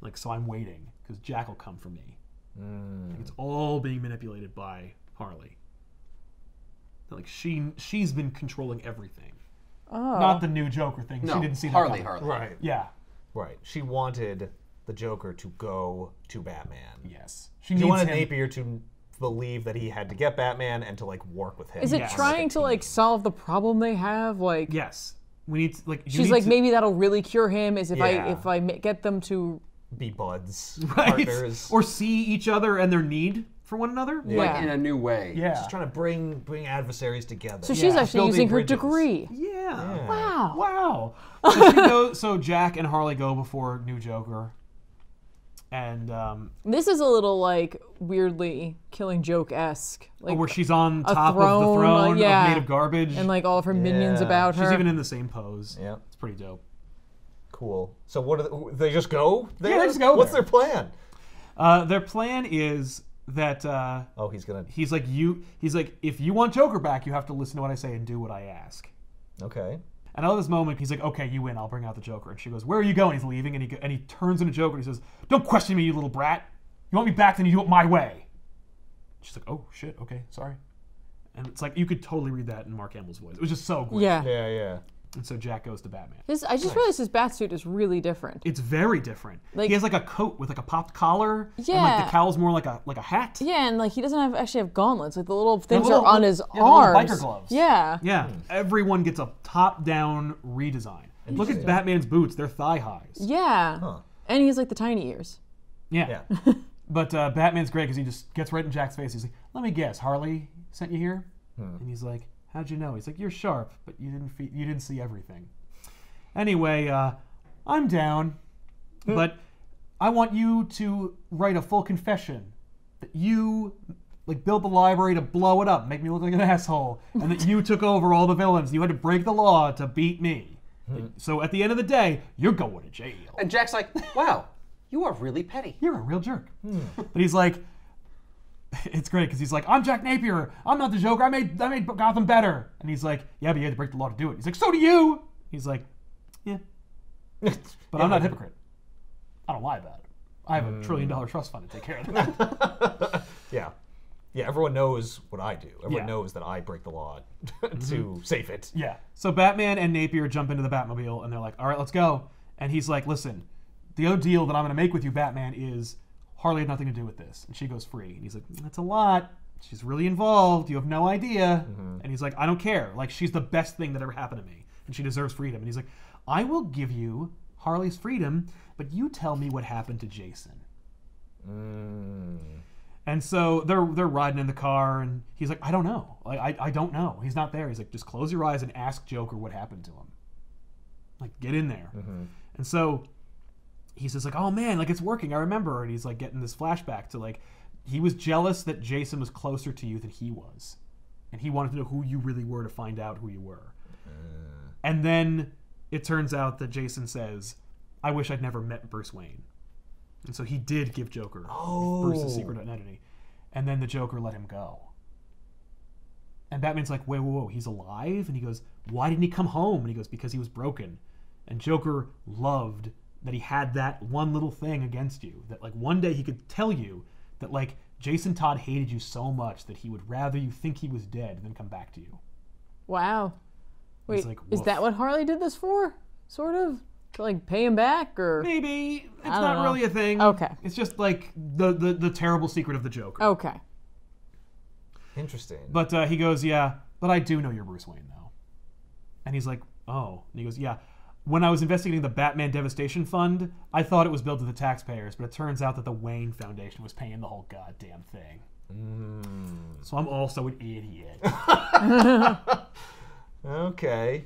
Like, so I'm waiting because Jack will come for me. Like, it's all being manipulated by Harley. Like, she's been controlling everything. Oh. Not the new Joker thing. No, She didn't see that Harley. coming. Right. Yeah. Right. She wanted the Joker to go to Batman. Yes. She needs wanted him. Napier to believe that he had to get Batman and to like work with him. Is it Yes. trying to, like, solve the problem they have? Like, Yes. we need to, like. She's like, maybe that'll really cure him is if I get them to be buds, right? Partners, or see each other and their need for one another, like in a new way. Yeah, she's trying to bring adversaries together. So she's actually using her degree. Yeah. Wow. So Jack and Harley go before New Joker. And this is a little like weirdly Killing Joke-esque, like where she's on top of the throne made of garbage, and like all of her minions about her. She's even in the same pose. Yeah, it's pretty dope. Cool. So what they just go there? Yeah, they just go. What's their plan? Their plan is that he's like, if you want Joker back, you have to listen to what I say and do what I ask. Okay. And at this moment, he's like, okay, you win. I'll bring out the Joker. And she goes, where are you going? He's leaving, and he turns into Joker, and he says, don't question me, you little brat. You want me back, then you do it my way. She's like, oh, shit, okay, sorry. And it's like, you could totally read that in Mark Hamill's voice. It was just so great. Yeah. And so Jack goes to Batman. I just realized his batsuit is really different. It's very different. Like, he has like a coat with like a popped collar. Yeah. And like the cowl's more like a hat. Yeah, and like he doesn't actually have gauntlets. Like the little things are on his arms. Biker gloves. Yeah. Yeah. Everyone gets a top-down redesign. Look at Batman's boots. They're thigh highs. Yeah. Huh. And he has like the tiny ears. Yeah. But Batman's great because he just gets right in Jack's face. He's like, let me guess, Harley sent you here? And he's like, how'd you know? He's like, you're sharp, but you didn't see everything. Anyway, I'm down, but I want you to write a full confession that you built the library to blow it up, make me look like an asshole, and that you took over all the villains. You had to break the law to beat me. So at the end of the day, you're going to jail. And Jack's like, wow, you are really petty. You're a real jerk. But he's like, it's great because he's like, I'm Jack Napier. I'm not the Joker. I made Gotham better. And he's like, yeah, but you had to break the law to do it. He's like, so do you. He's like, yeah. But I'm not a hypocrite. I don't lie about it. I have a $1 trillion trust fund to take care of that. Yeah, everyone knows what I do. Everyone knows that I break the law to save it. Yeah. So Batman and Napier jump into the Batmobile, and they're like, all right, let's go. And he's like, listen, the other deal that I'm going to make with you, Batman, is Harley had nothing to do with this. And she goes free. And he's like, that's a lot. She's really involved. You have no idea. And he's like, I don't care. Like, she's the best thing that ever happened to me. And she deserves freedom. And he's like, I will give you Harley's freedom, but you tell me what happened to Jason. And so they're riding in the car, and he's like, I don't know. Like, I don't know. He's not there. He's like, just close your eyes and ask Joker what happened to him. Like, get in there. And so he says, like, oh man, like, it's working. I remember. And he's like getting this flashback to, like, he was jealous that Jason was closer to you than he was. And he wanted to know who you really were to find out who you were. And then it turns out that Jason says, I wish I'd never met Bruce Wayne. And so he did give Joker Bruce's secret identity. And then the Joker let him go. And Batman's like, whoa, he's alive? And he goes, why didn't he come home? And he goes, because he was broken. And Joker loved that he had that one little thing against you. That, like, one day he could tell you that, like, Jason Todd hated you so much that he would rather you think he was dead than come back to you. Wow. Wait, like, is that what Harley did this for? Sort of? To, like, pay him back, or? Maybe. It's not really a thing. Okay. It's just, like, the terrible secret of the Joker. Okay. Interesting. But he goes, yeah, but I do know you're Bruce Wayne, though. And he's like, oh. And he goes, yeah. When I was investigating the Batman Devastation Fund, I thought it was billed to the taxpayers, but it turns out that the Wayne Foundation was paying the whole goddamn thing. So I'm also an idiot. Okay.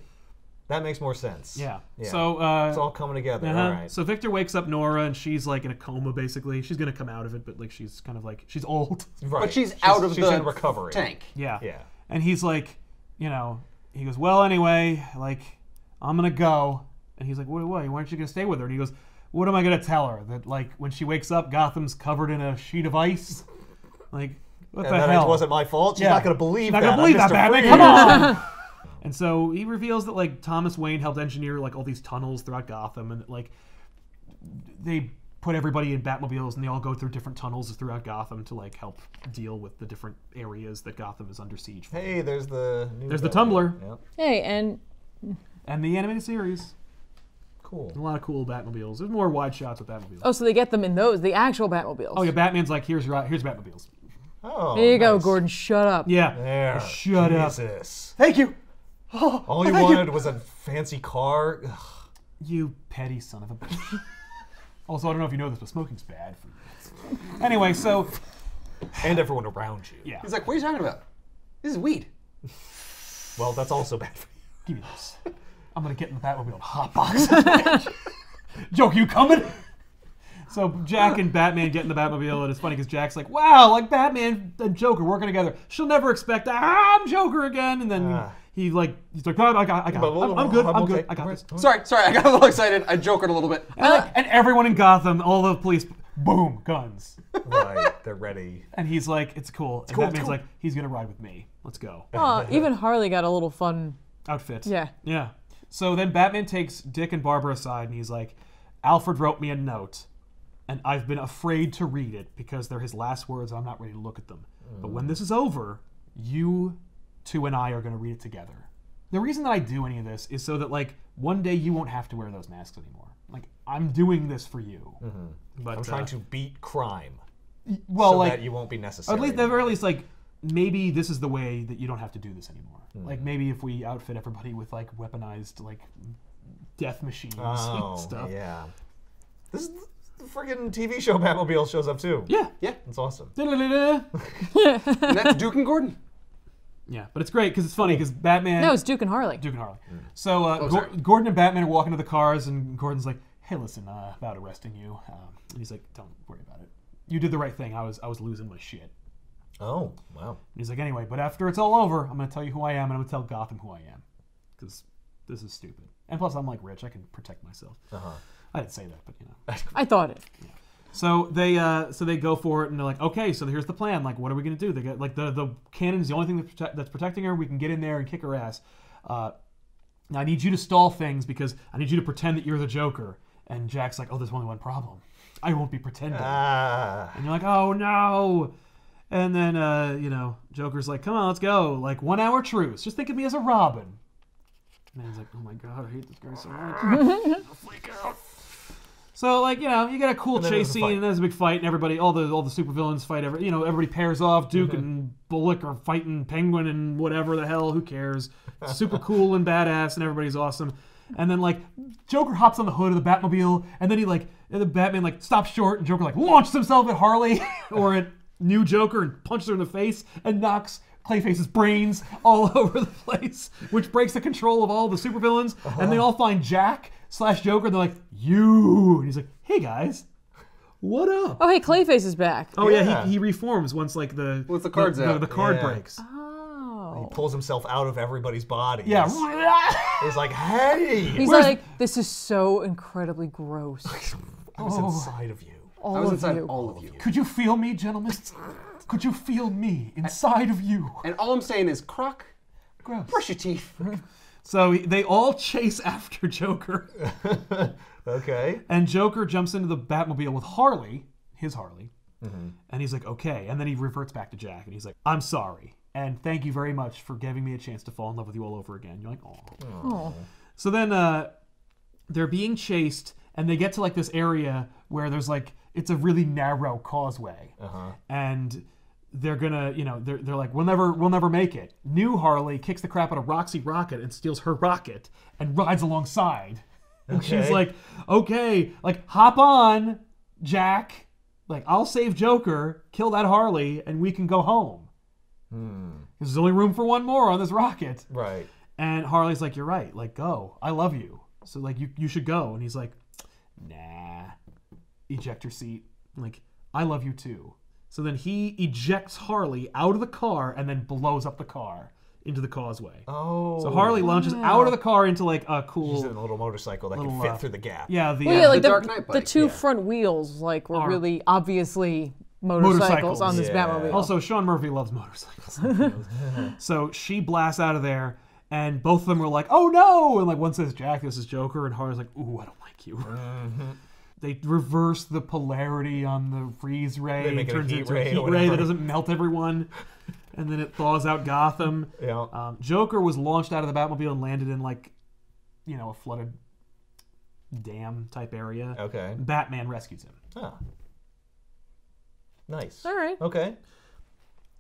That makes more sense. Yeah. Yeah. So it's all coming together. All right. So Victor wakes up Nora, and she's like in a coma, basically. She's gonna come out of it, but like she's kind of like, she's old. Right. But she's out of she's the in recovery. tank. Yeah. Yeah. And he's like, you know, he goes, well, anyway, like, I'm gonna go. And he's like, why aren't you gonna stay with her? And he goes, what am I gonna tell her? That, like, when she wakes up, Gotham's covered in a sheet of ice? Like, what the hell? It wasn't my fault? She's not gonna believe that. She's not gonna believe that, Batman. Come on! And so he reveals that, like, Thomas Wayne helped engineer, like, all these tunnels throughout Gotham, and, like, they put everybody in Batmobiles, and they all go through different tunnels throughout Gotham to, like, help deal with the different areas that Gotham is under siege for. Hey, there's the new Tumblr. Yep. Hey, and the animated series. Cool. A lot of cool Batmobiles. There's more wide shots with Batmobiles. oh, so they get them in those, the actual Batmobiles. Oh yeah, Batman's like, here's Batmobiles. Oh, There you go, nice. Gordon. Shut up. Yeah. There. Shut up. Jesus. Thank you. All you wanted was a fancy car. Ugh. You petty son of a bitch. Also, I don't know if you know this, but smoking's bad for you. Anyway, so... And everyone around you. Yeah. He's like, what are you talking about? This is weed. Well, that's also bad for you. Give me this. I'm going to get in the Batmobile and hotbox. Joke, you coming? So Jack and Batman get in the Batmobile, and it's funny because Jack's like, wow, like Batman and Joker working together. She'll never expect I'm Joker again. And then he's like, oh, I got it. I'm good. I got this. Sorry, I got a little excited. I jokered a little bit. And everyone in Gotham, all the police, boom, guns. Right, they're ready. And he's like, it's cool. And cool, Batman's cool. like, he's going to ride with me. Let's go. Even Harley got a little fun outfit. Yeah. Yeah. So then Batman takes Dick and Barbara aside, and he's like, Alfred wrote me a note. And I've been afraid to read it because they're his last words. I'm not ready to look at them. But when this is over, you two and I are going to read it together. The reason that I do any of this is so that, like, one day you won't have to wear those masks anymore. Like, I'm doing this for you. But I'm trying to beat crime. Well, so like, that you won't be necessary. At least, at the very least, like, maybe this is the way that you don't have to do this anymore. Like, maybe if we outfit everybody with, like, weaponized, like, death machines and stuff. Yeah. This is the friggin' TV show Batmobile shows up too. Yeah. That's awesome. And that's Duke and Gordon. Yeah, but it's great because it's funny because Batman... No, it's Duke and Harley. Duke and Harley. So Gordon and Batman are walking to the cars, and Gordon's like, hey, listen, about arresting you. And he's like, don't worry about it. You did the right thing. I was losing my shit. Oh, wow. And he's like, anyway, but after it's all over, I'm going to tell you who I am, and I'm going to tell Gotham who I am. Because this is stupid. And plus, I'm, like, rich. I can protect myself. I didn't say that, but, you know. I thought it. Yeah. So they go for it, and they're like, okay, so here's the plan. Like, what are we going to do? They get, like, the cannon's the only thing that's protecting her. We can get in there and kick her ass. Now, I need you to stall things because I need you to pretend that you're the Joker. And Jack's like, oh, there's only one problem. I won't be pretending. And you're like, oh, no. And then, you know, Joker's like, come on, let's go. Like, 1 hour truce. Just think of me as a Robin. And he's like, oh, my God, I hate this guy so much. I'll freak out. So, like, you know, you get a cool chase scene, and then there's a big fight, and everybody, all the supervillains fight. Everybody pairs off. Duke and Bullock are fighting Penguin and whatever the hell. Who cares? Super cool and badass, and everybody's awesome. And then, like, Joker hops on the hood of the Batmobile, and then the Batman, like, stops short, and Joker, like, launches himself at Harley or at new Joker and punches her in the face and knocks Clayface's brains all over the place, which breaks the control of all the supervillains. And they all find Jack/Joker, and they're like, you. And he's like, hey, guys. What up? Oh, hey, Clayface is back. Oh, yeah, he reforms once, like, the card's out. The card breaks. He pulls himself out of everybody's body. Yeah. He's like, hey. He's like, this is so incredibly gross. I was inside of you. I was inside all of you. Could you feel me, gentlemen? Could you feel me inside of you? And all I'm saying is, Croc, gross. Brush your teeth. So they all chase after Joker. Okay. And Joker jumps into the Batmobile with Harley, his Harley. And he's like, okay. And then he reverts back to Jack, and he's like, I'm sorry. And thank you very much for giving me a chance to fall in love with you all over again. You're like, oh. So then they're being chased, and they get to, like, this area where there's, like, it's a really narrow causeway. And they're gonna, you know, they're like, we'll never make it. New Harley kicks the crap out of Roxy Rocket and steals her rocket and rides alongside. And she's like, okay, like, hop on, Jack. Like, I'll save Joker, kill that Harley, and we can go home. There's only room for one more on this rocket. Right. And Harley's like, you're right. Like, go. I love you. So, like, you should go. And he's like, nah. Ejector seat. Like, I love you too. So then he ejects Harley out of the car and then blows up the car into the causeway. Oh. So Harley launches out of the car into, like, a cool... She's in a little motorcycle that can fit through the gap. Yeah, like the Dark Knight bike. The two front wheels, like, were really obviously motorcycles on this Batmobile. Also, Sean Murphy loves motorcycles. So she blasts out of there, and both of them were like, oh no! And, like, one says Jack, this is Joker, and Harley's like, ooh, I don't like you. They reverse the polarity on the freeze ray. They make it turns a heat into ray a heat ray that doesn't melt everyone. And then it thaws out Gotham. Yeah. Joker was launched out of the Batmobile and landed in, like, you know, a flooded dam type area. Okay. Batman rescues him. Ah. Nice. All right. Okay.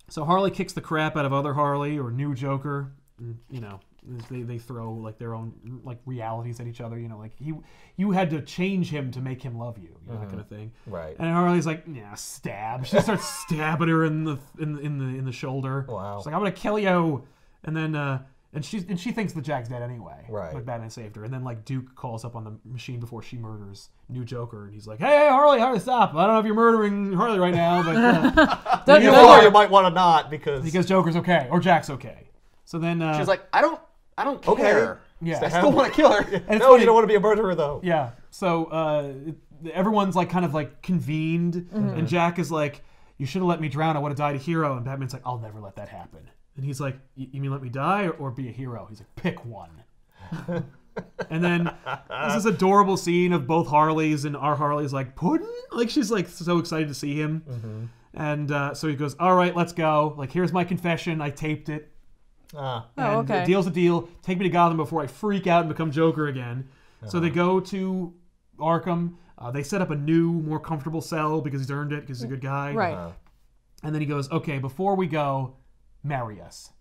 So Harley kicks the crap out of other Harley or new Joker. And, you know, they throw like their own like realities at each other. You know, like you had to change him to make him love you. You know, that kind of thing. Right. And Harley's like, yeah, stab. She starts stabbing her in the shoulder. Wow. She's like, I'm gonna kill you. And then and she thinks that Jack's dead anyway. Right. But Batman saved her. And then like Duke calls up on the machine before she murders New Joker, and he's like, hey Harley, stop. I don't know if you're murdering Harley right now, but you might want to not because Joker's okay or Jack's okay. So then she's like, I don't care. Yeah. I still want to kill her. And no, you don't want to be a murderer though. Yeah. So everyone's like kind of like convened, and Jack is like, you should have let me drown. I would have died a hero. And Batman's like, I'll never let that happen. And he's like, you mean let me die or be a hero? He's like, pick one. And then there's this adorable scene of both Harleys, and our Harley's like, pudding? Like, she's like so excited to see him. And so he goes, all right, let's go. Like, here's my confession. I taped it. okay. Deal's a deal. Take me to Gotham before I freak out and become Joker again. So they go to Arkham. They set up a new, more comfortable cell because he's earned it, because he's a good guy. Right. And then he goes, okay, before we go, marry us.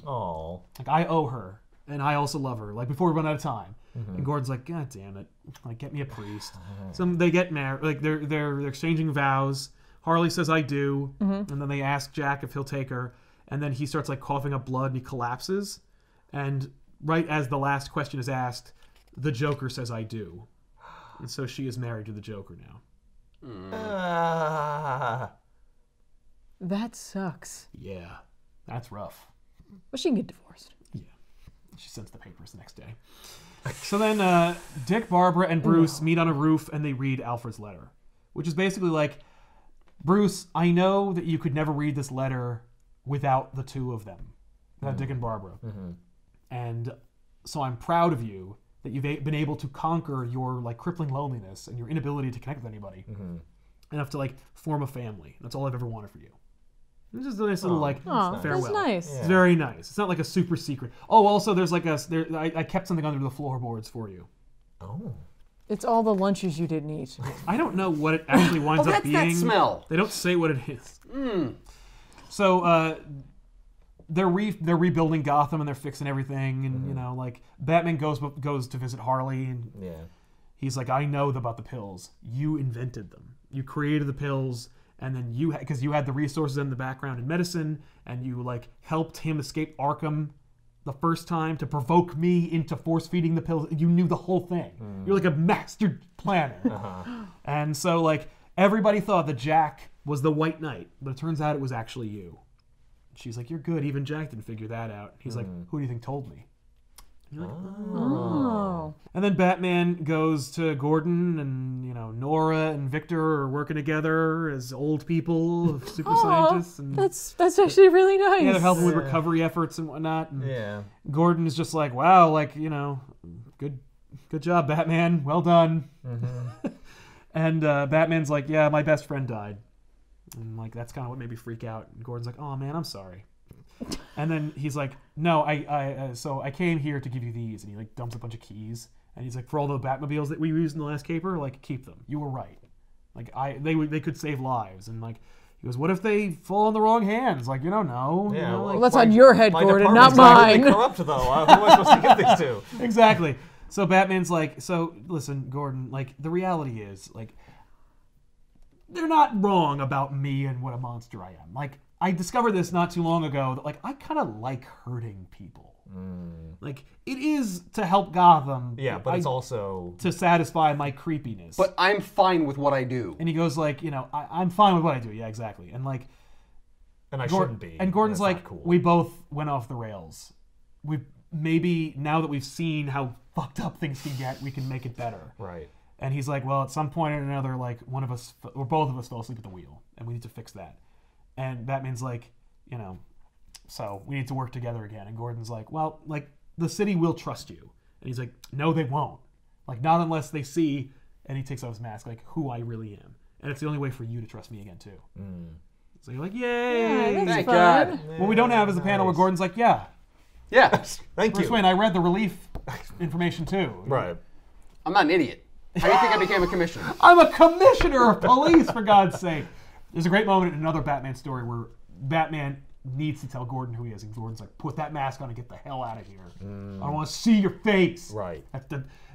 Oh. Like, I owe her, and I also love her. Like, before we run out of time. And Gordon's like, God damn it. Like, get me a priest. So they get married. Like, they're exchanging vows. Harley says, I do. And then they ask Jack if he'll take her. And then he starts, like, coughing up blood, and he collapses. And right as the last question is asked, the Joker says, I do. And so she is married to the Joker now. That sucks. Yeah. That's rough. But she can get divorced. Yeah. She sends the papers the next day. So then Dick, Barbara, and Bruce meet on a roof, and they read Alfred's letter, which is basically like, Bruce, I know that you could never read this letter without the two of them, without Dick and Barbara. And so I'm proud of you that you've been able to conquer your like crippling loneliness and your inability to connect with anybody enough to like form a family. That's all I've ever wanted for you. It's just a nice little like farewell. That's nice. It's very nice. It's not like a super secret. Oh, also there's like I kept something under the floorboards for you. Oh. It's all the lunches you didn't eat. I don't know what it actually winds up being. That smell. They don't say what it is. So they're rebuilding Gotham, and they're fixing everything, and you know, like Batman goes to visit Harley, and he's like, I know about the pills. You invented them. You created the pills, and then because you had the resources in the background in medicine, and you like helped him escape Arkham the first time to provoke me into force feeding the pills. You knew the whole thing. You're like a master planner. And so like everybody thought that Jack was the White Knight, but it turns out it was actually you. She's like, you're good. Even Jack didn't figure that out. He's like, who do you think told me? And you're like, oh. And then Batman goes to Gordon, and you know, Nora and Victor are working together as old people, super scientists. And that's actually really nice. yeah, they're helping with recovery efforts and whatnot. And Gordon is just like, wow, like, you know, good job, Batman. Well done. And Batman's like, yeah, my best friend died. And like that's kind of what made me freak out. And Gordon's like, oh man, I'm sorry. And then he's like, no, so I came here to give you these. And he like dumps a bunch of keys. And he's like, for all the Batmobiles that we used in the last caper, like keep them. You were right. Like they could save lives. And like he goes, what if they fall in the wrong hands? Like, you don't know. Yeah, you know, like, well, that's on your head, Gordon, not mine. mine. Corrupt though. Who am I supposed to give these to? Exactly. So Batman's like, so listen, Gordon, like the reality is like they're not wrong about me and what a monster I am. Like I discovered this not too long ago that like I kind of like hurting people. Like it is to help Gotham. Yeah, but it's also to satisfy my creepiness. But I'm fine with what I do. And he goes like, you know, I'm fine with what I do. Yeah, exactly. And like, and I shouldn't be. And Gordon's like, cool. We both went off the rails. We maybe now that we've seen how fucked up things can get, we can make it better. Right. And he's like, well, at some point or another, like one of us or both of us fell asleep at the wheel, and we need to fix that. And Batman's like, you know, so we need to work together again. And Gordon's like, well, like the city will trust you. And he's like, no, they won't. Like not unless they see. And he takes off his mask, like who I really am. And it's the only way for you to trust me again too. So you're like, yay! Yeah, Thank God. What we don't have is a panel where Gordon's like, yeah. Yes. Thank Bruce you. Wayne, I read the relief information too. Right. I'm not an idiot. How do you think I became a commissioner? I'm a commissioner of police, for God's sake. There's a great moment in another Batman story where Batman needs to tell Gordon who he is, and Gordon's like, put that mask on and get the hell out of here. I don't want to see your face. Right.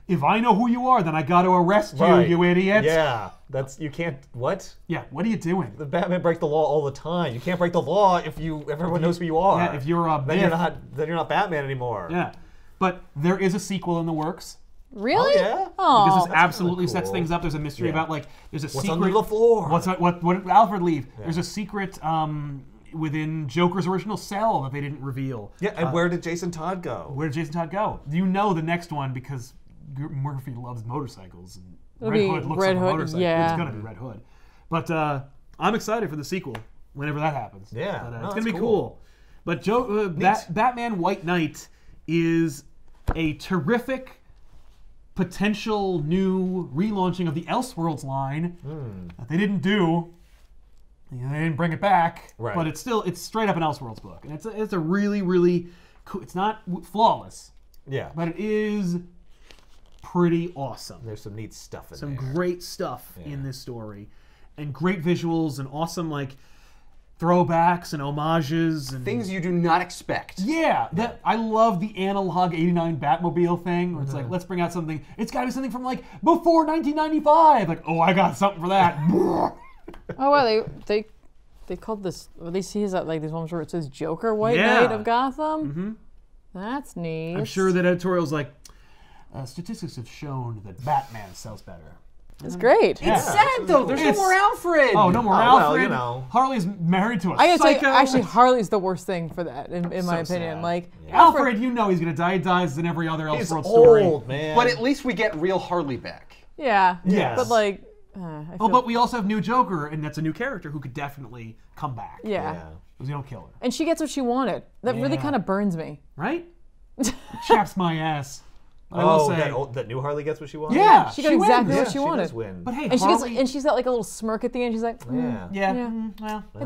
If I know who you are, then I got to arrest you, you idiot. Yeah, you can't, what? Yeah, what are you doing? The Batman break the law all the time. You can't break the law if everyone knows who you are. Yeah, if you're a then you're not Batman anymore. Yeah, but there is a sequel in the works. Really? Oh, yeah? Oh, Because this absolutely really cool. sets things up. There's a mystery about, like, there's a secret. What's under the floor? What did Alfred leave? Yeah. There's a secret within Joker's original cell that they didn't reveal. Yeah, and where did Jason Todd go? Where did Jason Todd go? You know the next one because Murphy loves motorcycles. And It'll Red be Hood looks Red like a Hood, motorcycle. yeah. It's going to be Red Hood. But I'm excited for the sequel whenever that happens. Yeah. But, no, it's going to be cool. But Batman White Knight is a terrific potential new relaunching of the Elseworlds line that they didn't do. They didn't bring it back, but it's straight up an Elseworlds book, and it's a really, really cool. It's not flawless, but it is pretty awesome. There's some neat stuff in there. Some great stuff in this story, and great visuals and awesome throwbacks and homages and things you do not expect. Yeah, I love the analog '89 Batmobile thing. Where it's like, let's bring out something. It's got to be something from before 1995. I got something for that. Oh wow, they called this. At least he has these ones where it says Joker White Knight of Gotham. That's neat. I'm sure that editorial's statistics have shown that Batman sells better. It's great. It's sad though. There's no more Alfred. Oh, no more Alfred. Well, you know. Harley's married to a I gotta psycho. say, actually, Harley's the worst thing for that, in my opinion. Sad. Alfred, you know he's gonna die. He dies in every other Elseworlds He's story. old, man. But at least we get real Harley back. Yeah. Yes. But I feel, but we also have new Joker, and that's a new character who could definitely come back. yeah. Because you don't kill her. And she gets what she wanted. That really kind of burns me. Right? Chaps my ass. I will say. That new Harley gets what she wanted? Yeah, She got exactly wins. what she wanted. Does win. But hey, And Harley... she's got a little smirk at the end. She's like, well, at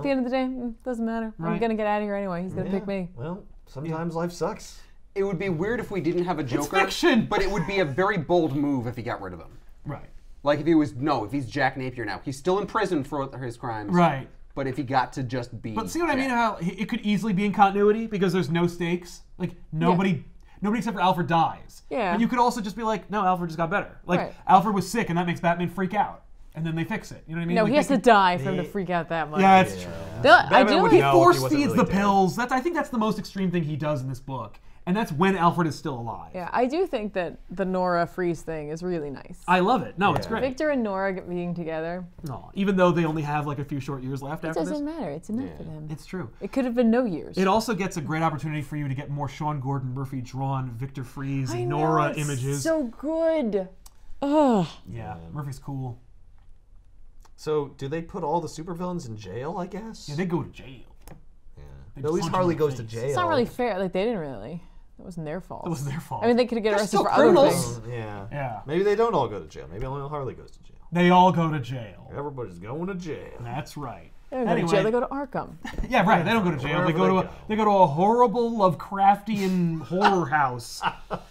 the end of the day, doesn't matter. I'm Right. gonna get out of here anyway. He's gonna pick me. Well, sometimes life sucks. It would be weird if we didn't have a Joker. fiction! But it would be a very bold move if he got rid of him. Right. Like if he's Jack Napier now. He's still in prison for his crimes. Right. But if he got to just be But see what I Jack. mean? How it could easily be in continuity because there's no stakes. Nobody except for Alfred dies. Yeah. But you could also just be like, no, Alfred just got better. Right. Alfred was sick, and that makes Batman freak out, and then they fix it. You know what I mean? No, he has to die for him to freak out that much. Yeah, that's true. would He know if force he wasn't feeds really the dead. pills. I think that's the most extreme thing he does in this book, and that's when Alfred is still alive. Yeah, I do think that the Nora freeze thing is really nice. I love it. No, it's great. Victor and Nora being together. No, even though they only have a few short years left It after this. doesn't matter. It's enough for them. It's true. It could have been no years. It also gets a great opportunity for you to get more Sean Gordon Murphy drawn Victor Freeze and Nora it's images. so good. Ugh. Yeah, Murphy's cool. So, do they put all the supervillains in jail, I guess? Yeah, they go to jail. At least Harley goes to jail. It's not really fair. They didn't really. That wasn't their fault. It was their fault. I mean, they could get arrested still for criminals. other things. Yeah. Maybe they don't all go to jail. Maybe only Harley goes to jail. They all go to jail. Everybody's going to jail. That's right. They don't go to jail. They go to Arkham. Yeah, right. They don't go to jail. They go to a horrible Lovecraftian horror house.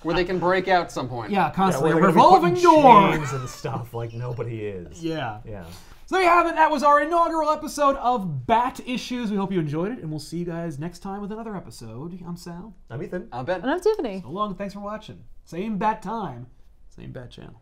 Where they can break out some point. Yeah, constantly where a they're gonna be revolving putting door. chains and stuff like nobody is. Yeah. Yeah. So there you have it. That was our inaugural episode of Bat Issues. We hope you enjoyed it, and we'll see you guys next time with another episode. I'm Sal. I'm Ethan. I'm Ben. And I'm Tiffany. So long. Thanks for watching. Same bat time, same bat channel.